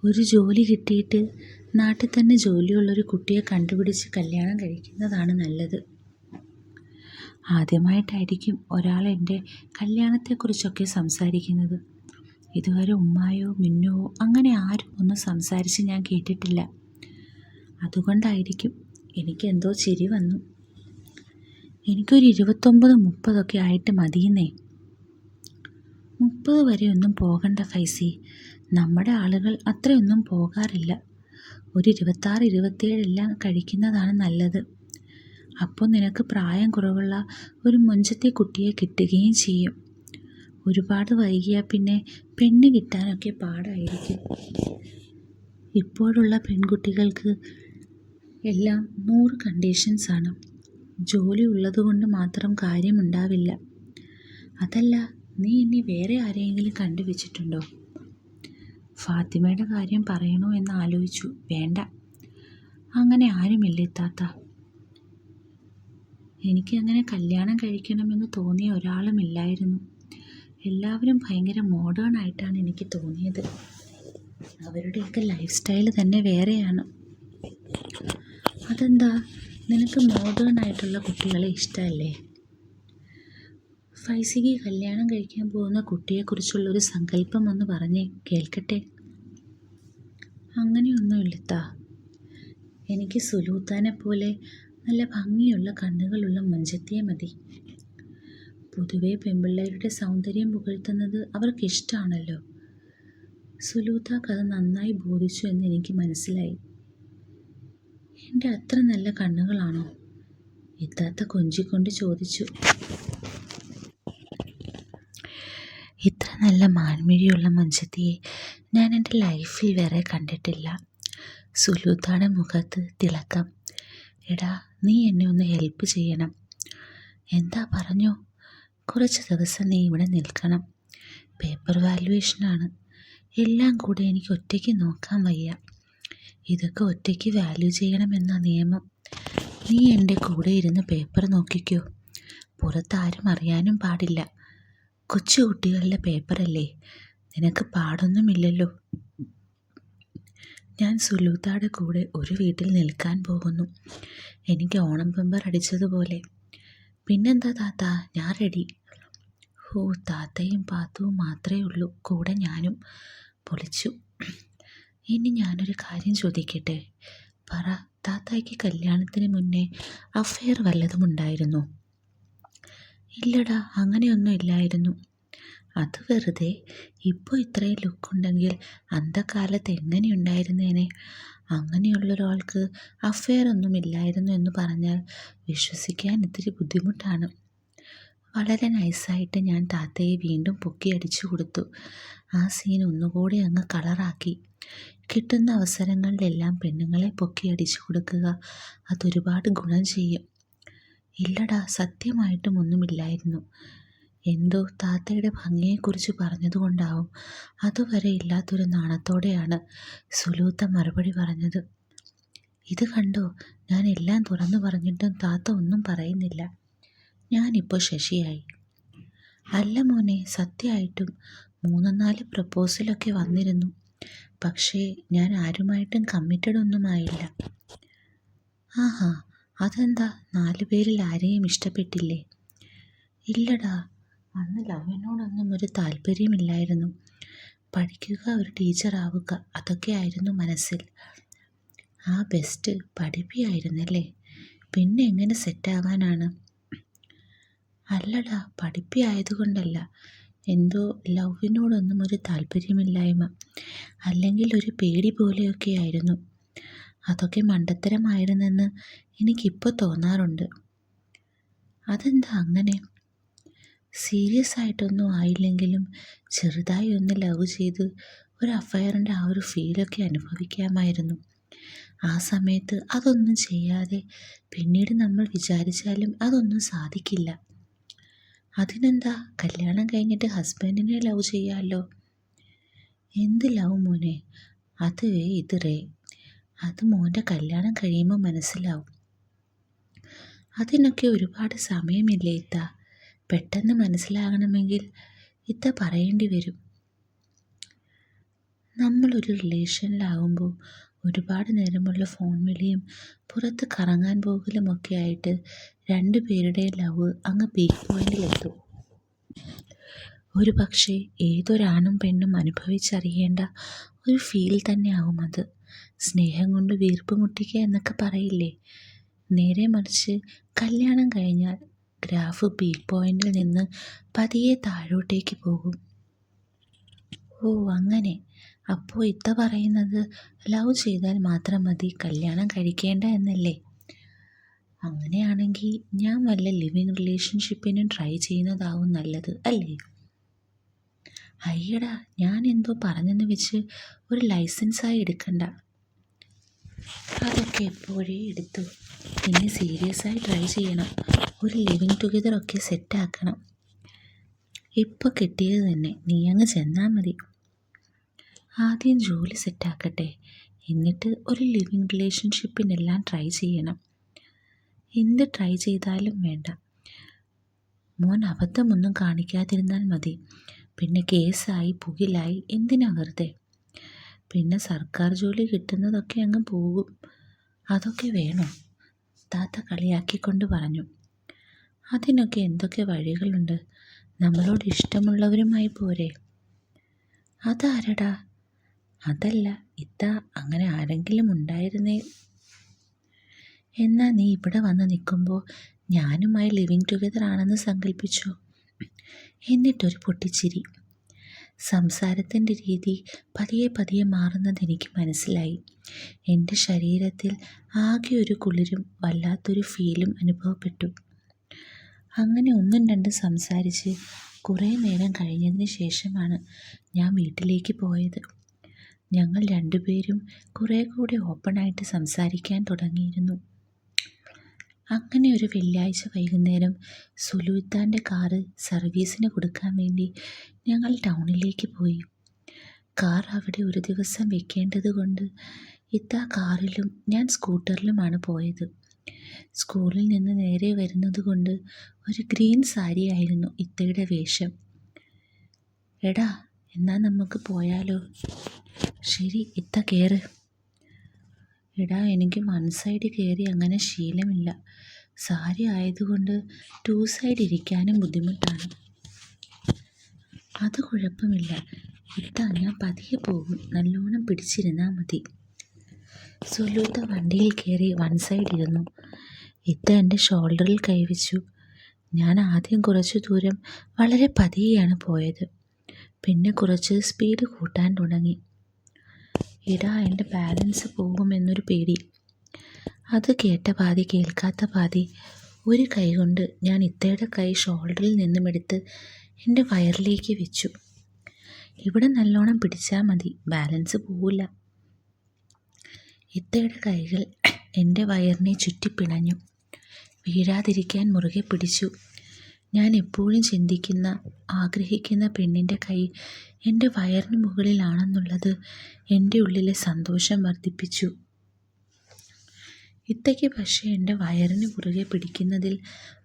ഒരു ജോലി കിട്ടിയിട്ട് നാട്ടിൽ തന്നെ ജോലിയുള്ളൊരു കുട്ടിയെ കണ്ടുപിടിച്ച് കല്യാണം കഴിക്കുന്നതാണ് നല്ലത്. ആദ്യമായിട്ടായിരിക്കും ഒരാൾ എൻ്റെ കല്യാണത്തെക്കുറിച്ചൊക്കെ സംസാരിക്കുന്നത്. ഇതുവരെ ഉമ്മായോ മിന്നുവോ അങ്ങനെ ആരും ഒന്നും സംസാരിച്ച് ഞാൻ കേട്ടിട്ടില്ല. അതുകൊണ്ടായിരിക്കും എനിക്കെന്തോ ചിരി വന്നു. എനിക്കൊരു 29-30 ആയിട്ട് മതിയെന്നേ. 30 വരെ ഒന്നും പോകണ്ട ഫൈസി, നമ്മുടെ ആളുകൾ അത്രയൊന്നും പോകാറില്ല. ഒരു 26-27 കഴിക്കുന്നതാണ് നല്ലത്. അപ്പോൾ നിനക്ക് പ്രായം കുറവുള്ള ഒരു മൊഞ്ചത്തെ കുട്ടിയെ കിട്ടുകയും ചെയ്യും. ഒരുപാട് വൈകിയാൽ പിന്നെ പെണ്ണ് കിട്ടാനൊക്കെ പാടായിരിക്കും. ഇപ്പോഴുള്ള പെൺകുട്ടികൾക്ക് എല്ലാം 100 കണ്ടീഷൻസാണ്. ജോലി ഉള്ളതുകൊണ്ട് മാത്രം കാര്യമുണ്ടാവില്ല. അതല്ല, നീ ഇനി വേറെ ആരെയെങ്കിലും കണ്ടുവച്ചിട്ടുണ്ടോ? ഫാത്തിമയുടെ കാര്യം പറയണോ എന്ന് ആലോചിച്ചു. വേണ്ട, അങ്ങനെ ആരുമില്ലേ താത്ത. എനിക്കങ്ങനെ കല്യാണം കഴിക്കണമെന്ന് തോന്നിയ ഒരാളുമില്ലായിരുന്നു. എല്ലാവരും ഭയങ്കര മോഡേൺ ആയിട്ടാണ് എനിക്ക് തോന്നിയത്. അവരുടെയൊക്കെ ലൈഫ് സ്റ്റൈൽ തന്നെ വേറെയാണ്. അതെന്താ, നിനക്ക് മോഡേൺ ആയിട്ടുള്ള കുട്ടികളെ ഇഷ്ടമല്ലേ? ഫൈസിക്ക് കല്യാണം കഴിക്കാൻ പോകുന്ന കുട്ടിയെക്കുറിച്ചുള്ളൊരു സങ്കല്പം ഒന്ന് പറഞ്ഞേ കേൾക്കട്ടെ. അങ്ങനെയൊന്നുമില്ലത്താ, എനിക്ക് സുലൂത്താനെ പോലെ നല്ല ഭംഗിയുള്ള കണ്ണുകളുള്ള മൊഞ്ചത്തിയെ മതി. പൊതുവെ പെൺപിള്ളേരുടെ സൗന്ദര്യം പുകഴ്ത്തുന്നത് അവർക്കിഷ്ടമാണല്ലോ. സുലൂത്താക്ക് അത് നന്നായി ബോധിച്ചു എന്ന് എനിക്ക് മനസ്സിലായി. എൻ്റെ അത്ര നല്ല കണ്ണുകളാണോ? ഇത്താത്ത കൊഞ്ചിക്കൊണ്ട് ചോദിച്ചു. ഇത്ര നല്ല മാൻമിഴിയുള്ള മൊഞ്ചത്തിയെ ഞാൻ എൻ്റെ ലൈഫിൽ വേറെ കണ്ടിട്ടില്ല. സുലൂത്താടെ മുഖത്ത് തിളക്കം. എടാ, നീ എന്നെ ഒന്ന് ഹെൽപ്പ് ചെയ്യണം. എന്താ പറഞ്ഞോ? കുറച്ച് ദിവസം നീ ഇവിടെ നിൽക്കണം. പേപ്പർ വാല്യുവേഷനാണ്. എല്ലാം കൂടെ എനിക്ക് ഒറ്റയ്ക്ക് നോക്കാൻ വയ്യ. ഇതൊക്കെ ഒറ്റയ്ക്ക് വാല്യൂ ചെയ്യണമെന്ന നിയമം. നീ എൻ്റെ കൂടെ ഇരുന്ന് പേപ്പർ നോക്കിക്കോ. പുറത്താരും അറിയാനും പാടില്ല. കൊച്ചു കുട്ടികളുടെ പേപ്പറല്ലേ, നിനക്ക് പാടൊന്നുമില്ലല്ലോ. ഞാൻ സുലൂത്താടെ കൂടെ ഒരു വീട്ടിൽ നിൽക്കാൻ പോകുന്നു. എനിക്ക് ഓണം ബമ്പർ അടിച്ചതുപോലെ. പിന്നെന്താ താത്ത, ഞാൻ റെഡി. ഓ, താത്തയും പാത്തുവും മാത്രമേ ഉള്ളൂ, കൂടെ ഞാനും. പൊളിച്ചു. ഇനി ഞാനൊരു കാര്യം ചോദിക്കട്ടെ? പറ, താത്തായ്ക്ക് കല്യാണത്തിന് മുന്നേ അഫെയർ വല്ലതും ഉണ്ടായിരുന്നോ? ഇല്ലടാ, അങ്ങനെയൊന്നും ഇല്ലായിരുന്നു. അത് വെറുതെ. ഇപ്പോൾ ഇത്രയും ലുക്കുണ്ടെങ്കിൽ അന്തക്കാലത്ത് എങ്ങനെയുണ്ടായിരുന്നേനെ? അങ്ങനെയുള്ളൊരാൾക്ക് അഫെയർ ഒന്നും ഇല്ലായിരുന്നു എന്ന് പറഞ്ഞാൽ വിശ്വസിക്കാൻ ഇത്തിരി ബുദ്ധിമുട്ടാണ്. വളരെ നൈസായിട്ട് ഞാൻ താത്തയെ വീണ്ടും പൊക്കി അടിച്ചു കൊടുത്തു. ആ സീൻ ഒന്നുകൂടി അങ്ങ് കളറാക്കി. കിട്ടുന്ന അവസരങ്ങളിലെല്ലാം പെണ്ണുങ്ങളെ പൊക്കി അടിച്ചു കൊടുക്കുക അതൊരുപാട് ഗുണം ചെയ്യും. ഇല്ലടാ, സത്യമായിട്ടും ഒന്നുമില്ലായിരുന്നു. എന്തോ താത്തയുടെ ഭംഗിയെക്കുറിച്ച് പറഞ്ഞതുകൊണ്ടാവും അതുവരെ ഇല്ലാത്തൊരു നാണത്തോടെയാണ് സുലൂത്ത മറുപടി പറഞ്ഞത്. ഇത് കണ്ടോ, ഞാൻ എല്ലാം തുറന്നു പറഞ്ഞിട്ടും താത്ത ഒന്നും പറയുന്നില്ല. ഞാനിപ്പോൾ ശശിയായി. അല്ല മോനെ, സത്യമായിട്ടും 3-4 പ്രപ്പോസലൊക്കെ വന്നിരുന്നു. പക്ഷേ ഞാൻ ആരുമായിട്ടും കമ്മിറ്റഡ് ഒന്നും ആയില്ല. ആഹാ, അതെന്താ? 4 പേരിൽ ആരെയും ഇഷ്ടപ്പെട്ടില്ലേ? ഇല്ലടാ, അന്ന് ലവിനോടൊന്നും ഒരു താല്പര്യമില്ലായിരുന്നു. പഠിക്കുക, ഒരു ടീച്ചറാവുക, അതൊക്കെയായിരുന്നു മനസ്സിൽ. ആ, ബെസ്റ്റ് പഠിപ്പിയായിരുന്നല്ലേ? പിന്നെ എങ്ങനെ സെറ്റാവാനാണ്? അല്ലടാ, പഠിപ്പിയായതുകൊണ്ടല്ല, എന്തോ ലവിനോടൊന്നും ഒരു താല്പര്യമില്ലായ്മ, അല്ലെങ്കിൽ ഒരു പേടി പോലെയൊക്കെ ആയിരുന്നു. അതൊക്കെ മണ്ടത്തരമായിരുന്നെന്ന് എനിക്കിപ്പോൾ തോന്നാറുണ്ട്. അതെന്താ അങ്ങനെ? സീരിയസ് ആയിട്ടൊന്നും ആയില്ലെങ്കിലും ചെറുതായി ഒന്ന് ലവ് ചെയ്ത് ഒരു അഫയറിൻ്റെ ആ ഒരു ഫീലൊക്കെ അനുഭവിക്കാമായിരുന്നു. ആ സമയത്ത് അതൊന്നും ചെയ്യാതെ പിന്നീട് നമ്മൾ വിചാരിച്ചാലും അതൊന്നും സാധിക്കില്ല. അതിനെന്താ, കല്യാണം കഴിഞ്ഞിട്ട് ഹസ്ബൻഡിനെ ലവ് ചെയ്യാമല്ലോ. എന്ത് ലവ് മോനെ? അത് ഇത് റേ, അത് മോൻ്റെ കല്യാണം കഴിയുമ്പോൾ മനസ്സിലാവും. അതിനൊക്കെ ഒരുപാട് സമയമില്ലേ ഇത്ത? പെട്ടെന്ന് മനസ്സിലാകണമെങ്കിൽ ഇത്ത പറയേണ്ടി വരും. നമ്മളൊരു റിലേഷനിലാവുമ്പോൾ ഒരുപാട് നേരമുള്ള ഫോൺ വിളിയും പുറത്ത് കറങ്ങാൻ പോകലുമൊക്കെ ആയിട്ട് 2 പേരുടെ ലവ് അങ്ങ് പീക്ക് പോയിന്റിലെത്തും. ഒരു പക്ഷേ ഏതൊരാണും പെണ്ണും അനുഭവിച്ചറിയേണ്ട ഒരു ഫീൽ തന്നെയാവും അത്. സ്നേഹം കൊണ്ട് വീർപ്പ് മുട്ടിക്കുക എന്നൊക്കെ പറയില്ലേ? നേരെ മറിച്ച് കല്യാണം കഴിഞ്ഞാൽ ഗ്രാഫ് പീക്ക് പോയിന്റിൽ നിന്ന് പതിയെ താഴോട്ടേക്ക് പോകും. ഓ, അങ്ങനെ. അപ്പോൾ ഇത്ത പറയുന്നത് ലവ് ചെയ്താൽ മാത്രം മതി, കല്യാണം കഴിക്കേണ്ട എന്നല്ലേ? അങ്ങനെയാണെങ്കിൽ ഞാൻ വല്ല ലിവിങ് റിലേഷൻഷിപ്പിനും ട്രൈ ചെയ്യുന്നതാവും നല്ലത്, അല്ലേ? അയ്യടാ, ഞാൻ എന്തോ പറഞ്ഞെന്ന് വെച്ച് ഒരു ലൈസൻസായി എടുക്കണ്ട. അതൊക്കെ എപ്പോഴേ എടുത്തു. പിന്നെ സീരിയസ് ആയി ട്രൈ ചെയ്യണം. ഒരു ലിവിങ് ടുഗെദർ ഒക്കെ സെറ്റാക്കണം. ഇപ്പോൾ കിട്ടിയത് തന്നെ, നീ അങ്ങ് ചെന്നാൽ മതി. ആദ്യം ജോലി സെറ്റാക്കട്ടെ, എന്നിട്ട് ഒരു ലിവിങ് റിലേഷൻഷിപ്പിനെല്ലാം ട്രൈ ചെയ്യണം. എന്ത് ട്രൈ ചെയ്താലും വേണ്ട, മോൻ അബദ്ധമൊന്നും കാണിക്കാതിരുന്നാൽ മതി. പിന്നെ കേസായി പുകിലായി എന്തിനാ വെറുതെ? പിന്നെ സർക്കാർ ജോലി കിട്ടുന്നതൊക്കെ അങ്ങ് പോകും. അതൊക്കെ വേണോ? താത്ത കളിയാക്കിക്കൊണ്ട് പറഞ്ഞു. അതിനൊക്കെ എന്തൊക്കെ വഴികളുണ്ട്, നമ്മളോട് ഇഷ്ടമുള്ളവരുമായി പോരെ? അതാരടാ? അതല്ല ഇത്ത, അങ്ങനെ ആരെങ്കിലും ഉണ്ടായിരുന്നേ? എന്നാ നീ ഇവിടെ വന്ന് നിൽക്കുമ്പോൾ ഞാനുമായി ലിവിങ് ടുഗെദർ ആണെന്ന് സങ്കല്പിച്ചോ. എന്നിട്ടൊരു പൊട്ടിച്ചിരി. സംസാരത്തിൻ്റെ രീതി പതിയെ പതിയെ മാറുന്നത് എനിക്ക് മനസ്സിലായി. എൻ്റെ ശരീരത്തിൽ ആകെ ഒരു കുളിരും വല്ലാത്തൊരു ഫീലും അനുഭവപ്പെട്ടു. അങ്ങനെ 1-2 സംസാരിച്ച് കുറേ നേരം കഴിഞ്ഞതിന് ശേഷമാണ് ഞാൻ വീട്ടിലേക്ക് പോയത്. ഞങ്ങൾ 2 പേരും കുറേ കൂടി ഓപ്പണായിട്ട് സംസാരിക്കാൻ തുടങ്ങിയിരുന്നു. അങ്ങനെ ഒരു വെള്ളിയാഴ്ച വൈകുന്നേരം സുലൂത്താൻ്റെ കാറ് സർവീസിന് കൊടുക്കാൻ വേണ്ടി ഞങ്ങൾ ടൗണിലേക്ക് പോയി. കാർ അവിടെ ഒരു ദിവസം വെക്കേണ്ടത് കൊണ്ട് ഇത്ത കാറിലും ഞാൻ സ്കൂട്ടറിലുമാണ് പോയത്. സ്കൂളിൽ നിന്ന് നേരെ വരുന്നത് കൊണ്ട് ഒരു ഗ്രീൻ സാരി ആയിരുന്നു ഇത്തയുടെ വേഷം. എടാ, എന്നാൽ നമുക്ക് പോയാലോ? ശരി, ഇത്ത കേറ്. എടാ, എനിക്ക് വൺ സൈഡ് കയറി അങ്ങനെ ശീലമില്ല. സാരി ആയതുകൊണ്ട് ടു സൈഡ് ഇരിക്കാനും ബുദ്ധിമുട്ടാണ്. അത് കുഴപ്പമില്ല ഇത്താ, ഞാൻ പതിയെ പോകും, നല്ലോണം പിടിച്ചിരുന്നാൽ മതി. സുലൂത്ത വണ്ടിയിൽ കയറി വൺ സൈഡ് ഇരുന്നു. ഇത്ത എൻ്റെ ഷോൾഡറിൽ കൈവച്ചു. ഞാൻ ആദ്യം കുറച്ചു ദൂരം വളരെ പതിയെയാണ് പോയത്. പിന്നെ കുറച്ച് സ്പീഡ് കൂട്ടാൻ തുടങ്ങി. ഇടാ, എൻ്റെ ബാലൻസ് പോകുമെന്നൊരു പേടി. അത് കേട്ട പാതി കേൾക്കാത്ത പാതി ഒരു കൈ കൊണ്ട് ഞാൻ ഇത്തയുടെ കൈ ഷോൾഡറിൽ നിന്നും എടുത്ത് എൻ്റെ വയറിലേക്ക് വെച്ചു. ഇവിടെ നല്ലോണം പിടിച്ചാൽ മതി, ബാലൻസ് പോവില്ല. ഇത്തയുടെ കൈകൾ എൻ്റെ വയറിനെ ചുറ്റിപ്പിണഞ്ഞു. വീഴാതിരിക്കാൻ മുറുകെ പിടിച്ചു. ഞാൻ എപ്പോഴും ചിന്തിക്കുന്ന, ആഗ്രഹിക്കുന്ന പെണ്ണിൻ്റെ കൈ എൻ്റെ വയറിന് മുകളിലാണെന്നുള്ളത് എൻ്റെ ഉള്ളിലെ സന്തോഷം വർദ്ധിപ്പിച്ചു. ഇത്തയ്ക്ക് പക്ഷേ എൻ്റെ വയറിന് പുറകെ പിടിക്കുന്നതിൽ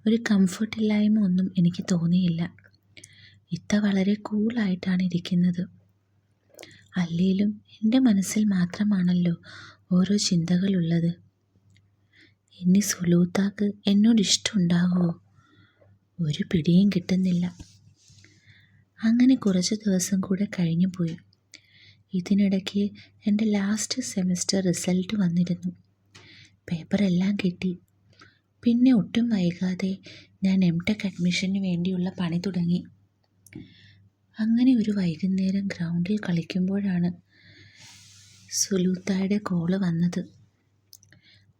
ഒരു കംഫർട്ടില്ലായ്മ ഒന്നും എനിക്ക് തോന്നിയില്ല. ഇത്ത വളരെ കൂളായിട്ടാണ് ഇരിക്കുന്നത്. അല്ലേലും എൻ്റെ മനസ്സിൽ മാത്രമാണല്ലോ ഓരോ ചിന്തകളുള്ളത്. ഇനി സുലൂത്താക്ക് എന്നോട് ഇഷ്ടമുണ്ടാകുമോ? ഒരു പിടിയും കിട്ടുന്നില്ല. അങ്ങനെ കുറച്ച് ദിവസം കൂടെ കഴിഞ്ഞു പോയി. ഇതിനിടയ്ക്ക് എൻ്റെ ലാസ്റ്റ് സെമസ്റ്റർ റിസൾട്ട് വന്നിരുന്നു. പേപ്പറെല്ലാം കിട്ടി. പിന്നെ ഒട്ടും വൈകാതെ ഞാൻ എംടെക് അഡ്മിഷന് വേണ്ടിയുള്ള പണി തുടങ്ങി. അങ്ങനെ ഒരു വൈകുന്നേരം ഗ്രൗണ്ടിൽ കളിക്കുമ്പോഴാണ് സുലൂത്തായുടെ കോള് വന്നത്.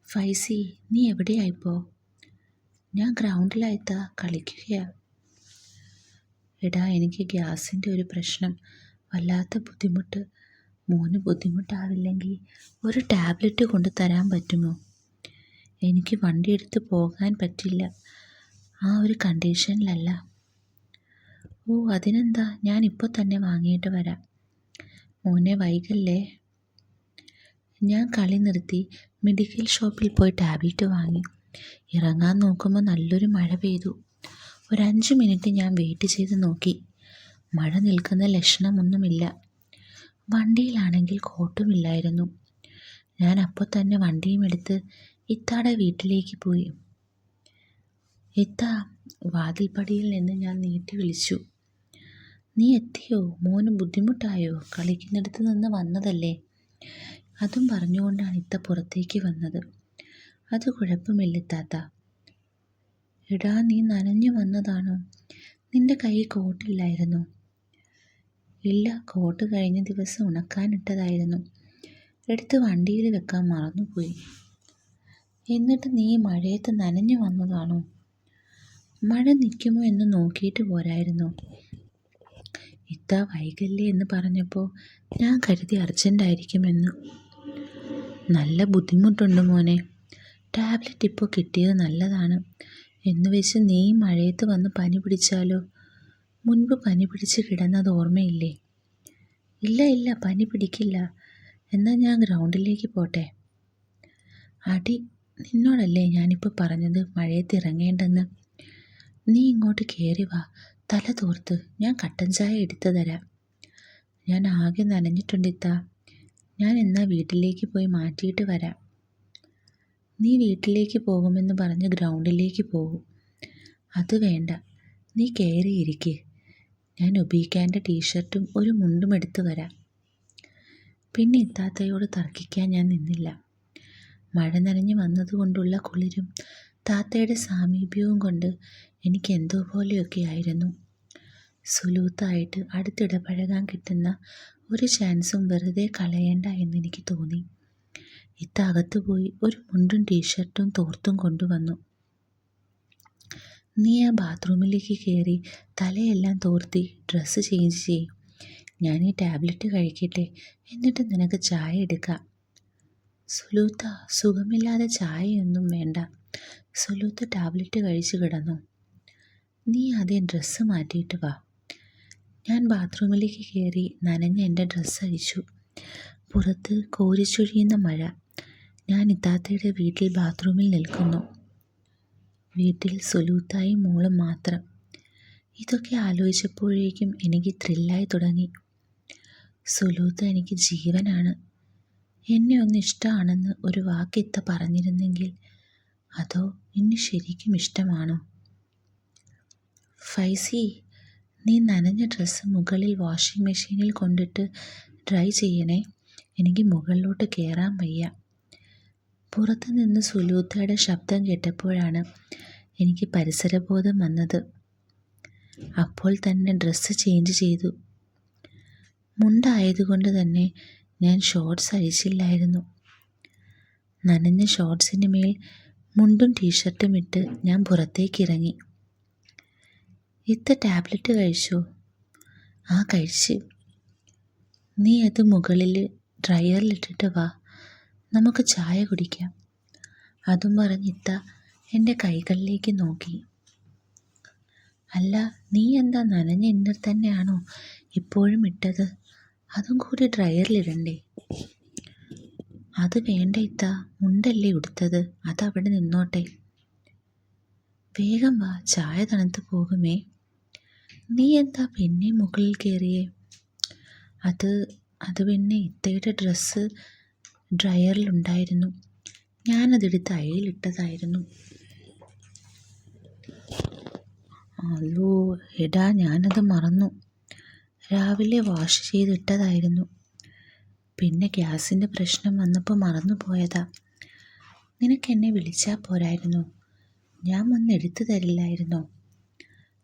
ഫൈസി, നീ എവിടെയായിപ്പോ? ഞാൻ ഗ്രൗണ്ടിലായിത്താ, കളിക്കുകയാ. എടാ, എനിക്ക് ഗ്യാസിൻ്റെ ഒരു പ്രശ്നം, വല്ലാത്ത ബുദ്ധിമുട്ട്. മോന് ബുദ്ധിമുട്ടാവില്ലെങ്കിൽ ഒരു ടാബ്ലറ്റ് കൊണ്ട് തരാൻ പറ്റുമോ? എനിക്ക് വണ്ടി എടുത്ത് പോകാൻ പറ്റില്ല, ആ ഒരു കണ്ടീഷനിലല്ല. ഓ, അതിനെന്താ, ഞാനിപ്പോൾ തന്നെ വാങ്ങിയിട്ട് വരാം. മോനെ വൈകല്ലേ. ഞാൻ കളി നിർത്തി മെഡിക്കൽ ഷോപ്പിൽ പോയി ടാബ്ലറ്റ് വാങ്ങി. ഇറങ്ങാൻ നോക്കുമ്പോൾ നല്ലൊരു മഴ പെയ്തു. ഒരു 5 മിനിറ്റ് ഞാൻ വെയിറ്റ് ചെയ്ത് നോക്കി. മഴ നിൽക്കുന്ന ലക്ഷണമൊന്നുമില്ല. വണ്ടിയിലാണെങ്കിൽ കോട്ടുമില്ലായിരുന്നു. ഞാൻ അപ്പോൾ തന്നെ വണ്ടിയും എടുത്ത് ഇത്താടെ വീട്ടിലേക്ക് പോയി. ഇത്താ, വാതിൽപ്പടിയിൽ നിന്ന് ഞാൻ നീട്ടി വിളിച്ചു. നീ എത്തിയോ? മോന് ബുദ്ധിമുട്ടായോ? കളിക്കുന്നിടത്ത് നിന്ന് വന്നതല്ലേ? അതും പറഞ്ഞുകൊണ്ടാണ് ഇത്ത പുറത്തേക്ക് വന്നത്. അത് കുഴപ്പമില്ല താത്ത. എടാ, നീ നനഞ്ഞു വന്നതാണോ? നിന്റെ കൈ കോട്ടില്ലായിരുന്നോ? ഇല്ല, കോട്ട് കഴിഞ്ഞ ദിവസം ഉണക്കാനിട്ടതായിരുന്നു. എടുത്ത് വണ്ടിയിൽ വെക്കാൻ മറന്നുപോയി. എന്നിട്ട് നീ മഴയത്ത് നനഞ്ഞു വന്നതാണോ? മഴ നിൽക്കുമോ എന്ന് നോക്കിയിട്ട് പോരായിരുന്നോ? ഇത്ത വൈകല്ലേ എന്ന് പറഞ്ഞപ്പോൾ ഞാൻ കരുതി അർജൻറ്റായിരിക്കുമെന്ന്. നല്ല ബുദ്ധിമുട്ടുണ്ട് മോനെ. ടാബ്ലറ്റ് ഇപ്പോൾ കിട്ടിയത് നല്ലതാണ്. എന്ന് വെച്ച് നീ മഴയത്ത് വന്ന് പനി പിടിച്ചാലോ? മുൻപ് പനി പിടിച്ച് കിടന്നത് ഓർമ്മയില്ലേ? ഇല്ല ഇല്ല, പനി പിടിക്കില്ല. എന്നാൽ ഞാൻ ഗ്രൗണ്ടിലേക്ക് പോട്ടെ. അടി, നിന്നോടല്ലേ ഞാനിപ്പോൾ പറഞ്ഞത് മഴയത്ത് ഇറങ്ങേണ്ടെന്ന്. നീ ഇങ്ങോട്ട് കയറി വാ, തല തോർത്ത്, ഞാൻ കട്ടൻ ചായ എടുത്തു തരാം. ഞാൻ ആകെ നനഞ്ഞിട്ടുണ്ടിത്താ. ഞാൻ എന്നാൽ വീട്ടിലേക്ക് പോയി മാറ്റിയിട്ട് വരാം. നീ വീട്ടിലേക്ക് പോകുമെന്ന് പറഞ്ഞ് ഗ്രൗണ്ടിലേക്ക് പോകും. അത് വേണ്ട, നീ കയറിയിരിക്കെ. ഞാൻ ഉപയോഗിക്കാൻ്റെ ടീഷർട്ടും ഒരു മുണ്ടും എടുത്തു വരാം. പിന്നെ ഇത്താത്തയോട് തർക്കിക്കാൻ ഞാൻ നിന്നില്ല. മഴ നനഞ്ഞ് വന്നതുകൊണ്ടുള്ള കുളിരും താത്തയുടെ സാമീപ്യവും കൊണ്ട് എനിക്ക് എന്തോ പോലെയൊക്കെ ആയിരുന്നു. സുലൂത്തായിട്ട് അടുത്തിടപഴകാൻ കിട്ടുന്ന ഒരു ചാൻസും വെറുതെ കളയേണ്ട എന്നെനിക്ക് തോന്നി. ഇത്ത അകത്ത് പോയി ഒരു മുണ്ടും ടീഷർട്ടും തോർത്തും കൊണ്ടുവന്നു. നീ ആ ബാത്റൂമിലേക്ക് കയറി തലയെല്ലാം തോർത്തി ഡ്രസ്സ് ചേഞ്ച് ചെയ്യും. ഞാൻ ഈ ടാബ്ലറ്റ് കഴിക്കട്ടെ, എന്നിട്ട് നിനക്ക് ചായ എടുക്കാം. സുലൂത്ത, സുഖമില്ലാതെ ചായയൊന്നും വേണ്ട. സുലൂത്ത ടാബ്ലറ്റ് കഴിച്ച് കിടന്നു. നീ ആദ്യം ഡ്രസ്സ് മാറ്റിയിട്ട് വാ. ഞാൻ ബാത്റൂമിലേക്ക് കയറി നനഞ്ഞ എൻ്റെ ഡ്രസ്സ് അഴിച്ചു. പുറത്ത് കോരിച്ചൊഴിയുന്ന മഴ. ഞാൻ ഇത്താത്തയുടെ വീട്ടിൽ ബാത്റൂമിൽ നിൽക്കുന്നു. വീട്ടിൽ സുലൂത്തായും മോളും മാത്രം. ഇതൊക്കെ ആലോചിച്ചപ്പോഴേക്കും എനിക്ക് ത്രില്ലായി തുടങ്ങി. സുലൂത്ത എനിക്ക് ജീവനാണ്. എന്നെ ഒന്ന് ഇഷ്ടമാണെന്ന് ഒരു വാക്കിത്ത പറഞ്ഞിരുന്നെങ്കിൽ. അതോ എന്നെ ശരിക്കും ഇഷ്ടമാണോ? ഫൈസി, നീ നനഞ്ഞ ഡ്രസ്സ് മുകളിൽ വാഷിംഗ് മെഷീനിൽ കൊണ്ടിട്ട് ഡ്രൈ ചെയ്യണേ. എനിക്ക് മുകളിലോട്ട് കയറാൻ വയ്യ. പുറത്തു നിന്ന് സുലൂത്തയുടെ ശബ്ദം കേട്ടപ്പോഴാണ് എനിക്ക് പരിസരബോധം വന്നത്. അപ്പോൾ തന്നെ ഡ്രസ്സ് ചേഞ്ച് ചെയ്തു. മുണ്ടായതുകൊണ്ട് തന്നെ ഞാൻ ഷോർട്സ് അഴിച്ചില്ലായിരുന്നു. നനഞ്ഞ ഷോർട്സിന് മേൽ മുണ്ടും ടീഷർട്ടും ഇട്ട് ഞാൻ പുറത്തേക്ക് ഇറങ്ങി. ഇത്ത ടാബ്ലറ്റ് കഴിച്ചോ? ആ, കഴിച്ച്. നീ അത് മുകളിൽ ഡ്രയറിലിട്ടിട്ട് വാ, നമുക്ക് ചായ കുടിക്കാം. അതും പറഞ്ഞിത്ത എൻ്റെ കൈകളിലേക്ക് നോക്കി. അല്ല, നീ എന്താ നനഞ്ഞ ഇന്നർ തന്നെയാണോ ഇപ്പോഴും ഇട്ടത്? അതും കൂടി ഡ്രയറിലിടണ്ടേ? അത് വേണ്ട ഇത്ത, മുണ്ടല്ലേ ഉടുത്തത്, അതവിടെ നിന്നോട്ടെ. വേഗം വാ, ചായ തണുത്ത് പോകുമേ. നീ എന്താ പിന്നെ മുകളിൽ കയറിയേ? അത് പിന്നെ ഇത്തയുടെ ഡ്രസ്സ് ഡ്രയറിലുണ്ടായിരുന്നു. ഞാനതെടുത്ത് അയയിലിട്ടതായിരുന്നു. അല്ലോ എടാ, ഞാനത് മറന്നു. രാവിലെ വാഷ് ചെയ്തിട്ടതായിരുന്നു. പിന്നെ ഗ്യാസിൻ്റെ പ്രശ്നം വന്നപ്പോൾ മറന്നു പോയതാ. നിനക്കെന്നെ വിളിച്ചാൽ പോരായിരുന്നോ? ഞാൻ വന്ന് എടുത്തു തരില്ലായിരുന്നോ?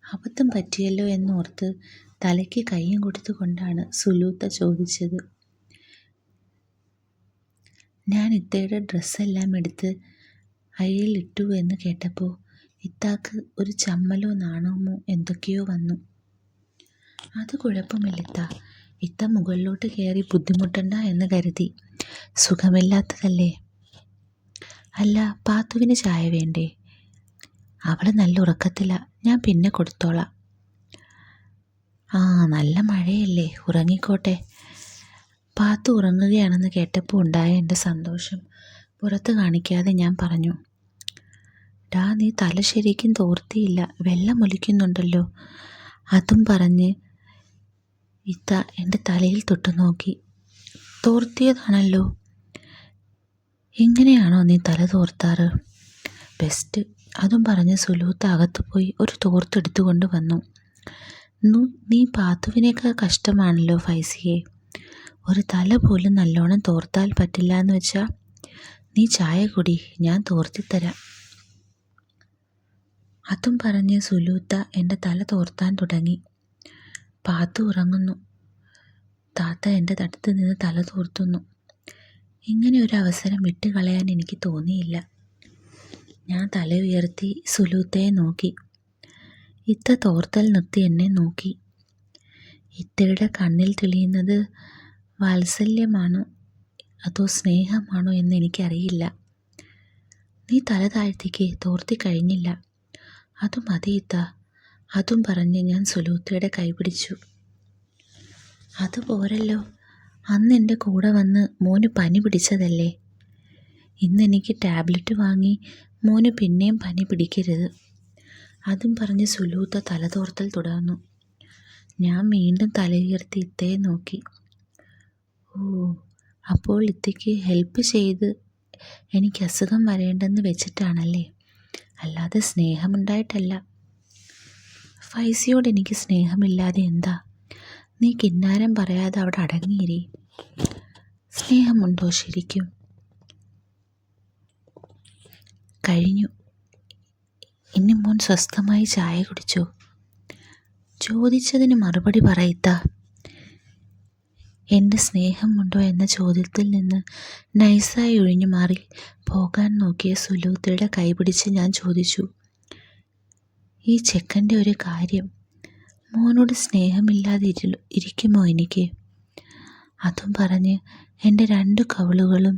അബദ്ധം പറ്റിയല്ലോ എന്നോർത്ത് തലയ്ക്ക് കയ്യും കൊടുത്തുകൊണ്ടാണ് സുലൂത്ത ചോദിച്ചത്. ഞാൻ ഇത്തയുടെ ഡ്രസ്സെല്ലാം എടുത്ത് അയയിലിട്ടു എന്ന് കേട്ടപ്പോൾ ഇത്താക്ക് ഒരു ചമ്മലോ നാണമോ എന്തൊക്കെയോ വന്നു. അത് കുഴപ്പമില്ല ഇത്ത മുകളിലോട്ട് കയറി ബുദ്ധിമുട്ടണ്ട എന്ന് കരുതി. സുഖമില്ലാത്തതല്ലേ. അല്ല, പാത്തുവിന് ചായ വേണ്ടേ? അവൾ നല്ല ഉറക്കത്തിലാ, ഞാൻ പിന്നെ കൊടുത്തോളാം. ആ, നല്ല മഴയല്ലേ, ഉറങ്ങിക്കോട്ടെ. പാത്തു ഉറങ്ങുകയാണെന്ന് കേട്ടപ്പോൾ ഉണ്ടായ എൻ്റെ സന്തോഷം പുറത്ത് കാണിക്കാതെ ഞാൻ പറഞ്ഞു, ഡാ, നീ തല ശരിക്കും തോർത്തിയില്ല, വെള്ളം ഒലിക്കുന്നുണ്ടല്ലോ. അതും പറഞ്ഞ് ഇത്ത എൻ്റെ തലയിൽ തൊട്ടു നോക്കി. തോർത്തിയതാണല്ലോ. എങ്ങനെയാണോ നീ തല തോർത്താറ്? ബെസ്റ്റ്. അതും പറഞ്ഞ് സുലൂത്ത അകത്തു പോയി ഒരു തോർത്തെടുത്തുകൊണ്ട് വന്നു. നീ പാത്തുവിനേക്കാൾ കഷ്ടമാണല്ലോ ഫൈസിയെ. ഒരു തല പോലും നല്ലോണം തോർത്താൽ പറ്റില്ല എന്ന് വെച്ചാൽ നീ ചായ കുടി, ഞാൻ തോർത്തിത്തരാം. അതും പറഞ്ഞ് സുലൂത്ത എൻ്റെ തല തോർത്താൻ തുടങ്ങി. പാത്തു ഉറങ്ങുന്നു. താത്ത എൻ്റെ അടുത്ത് നിന്ന് തല തോർത്തുന്നു. ഇങ്ങനെ ഒരു അവസരം വിട്ടുകളയാൻ എനിക്ക് തോന്നിയില്ല. ഞാൻ തല ഉയർത്തി സുലൂത്തയെ നോക്കി. ഇത്ത തോർത്തൽ നിർത്തി എന്നെ നോക്കി. ഇത്തയുടെ കണ്ണിൽ തെളിയുന്നത് വാത്സല്യമാണോ അതോ സ്നേഹമാണോ എന്ന് എനിക്കറിയില്ല. നീ തല താഴ്ത്തിക്ക്, തോർത്തി കഴിഞ്ഞില്ല. അത് മതി ഇത്ത. അതും പറഞ്ഞ് ഞാൻ സുലൂത്തയുടെ കൈ പിടിച്ചു. അതുപോരല്ലോ, അന്ന് എൻ്റെ കൂടെ വന്ന് മോന് പനി പിടിച്ചതല്ലേ. ഇന്നെനിക്ക് ടാബ്ലറ്റ് വാങ്ങി മോന് പിന്നെയും പനി പിടിക്കരുത്. അതും പറഞ്ഞ് സുലൂത്ത തലതോർത്തൽ തുടർന്നു. ഞാൻ വീണ്ടും തലയുയർത്തി ഇത്തയെ നോക്കി. ഓ, അപ്പോൾ ഇത്തയ്ക്ക് ഹെൽപ്പ് ചെയ്ത് എനിക്ക് അസുഖം വരേണ്ടെന്ന് വെച്ചിട്ടാണല്ലേ, അല്ലാതെ സ്നേഹമുണ്ടായിട്ടല്ല. ഫൈസിയോട് എനിക്ക് സ്നേഹമില്ലാതെ എന്താ? നീ കിന്നാരം പറയാതെ അവിടെ അടങ്ങിയിരി. സ്നേഹമുണ്ടോ ശരിക്കും? കഴിഞ്ഞു. ഇനി മോൻ സ്വസ്ഥമായി ചായ കുടിച്ചോ? ചോദിച്ചതിന് മറുപടി പറയിത്ത. എൻ്റെ സ്നേഹമുണ്ടോ എന്ന ചോദ്യത്തിൽ നിന്ന് നൈസായി ഒഴിഞ്ഞു മാറി പോകാൻ നോക്കിയ സുലൂത്തയുടെ കൈ പിടിച്ച് ഞാൻ ചോദിച്ചു, ഈ ചെക്കൻ്റെ ഒരു കാര്യം, മോനോട് സ്നേഹമില്ലാതെ ഇരിക്കുമോ എനിക്ക്? അതും പറഞ്ഞ് എൻ്റെ 2 കവിളുകളും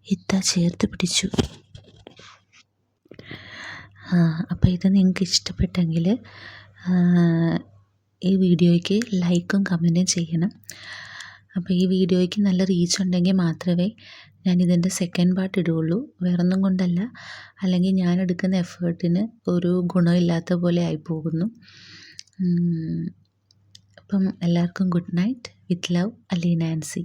ഇത്ത ചേർത്ത് പിടിച്ചു. അപ്പോൾ ഇത് നിങ്ങൾക്ക് ഇഷ്ടപ്പെട്ടെങ്കിൽ ഈ വീഡിയോയ്ക്ക് ലൈക്കും കമൻറ്റും ചെയ്യണം. അപ്പോൾ ഈ വീഡിയോയ്ക്ക് നല്ല റീച്ച് ഉണ്ടെങ്കിൽ മാത്രമേ ഞാനിതിൻ്റെ സെക്കൻഡ് പാർട്ട് ഇടുകയുള്ളൂ. വേറൊന്നും കൊണ്ടല്ല, അല്ലെങ്കിൽ ഞാൻ എടുക്കുന്ന എഫേർട്ടിന് ഒരു ഗുണമില്ലാത്ത പോലെ ആയിപ്പോകുന്നു. അപ്പം എല്ലാവർക്കും good night. With love, Aleena Ancy.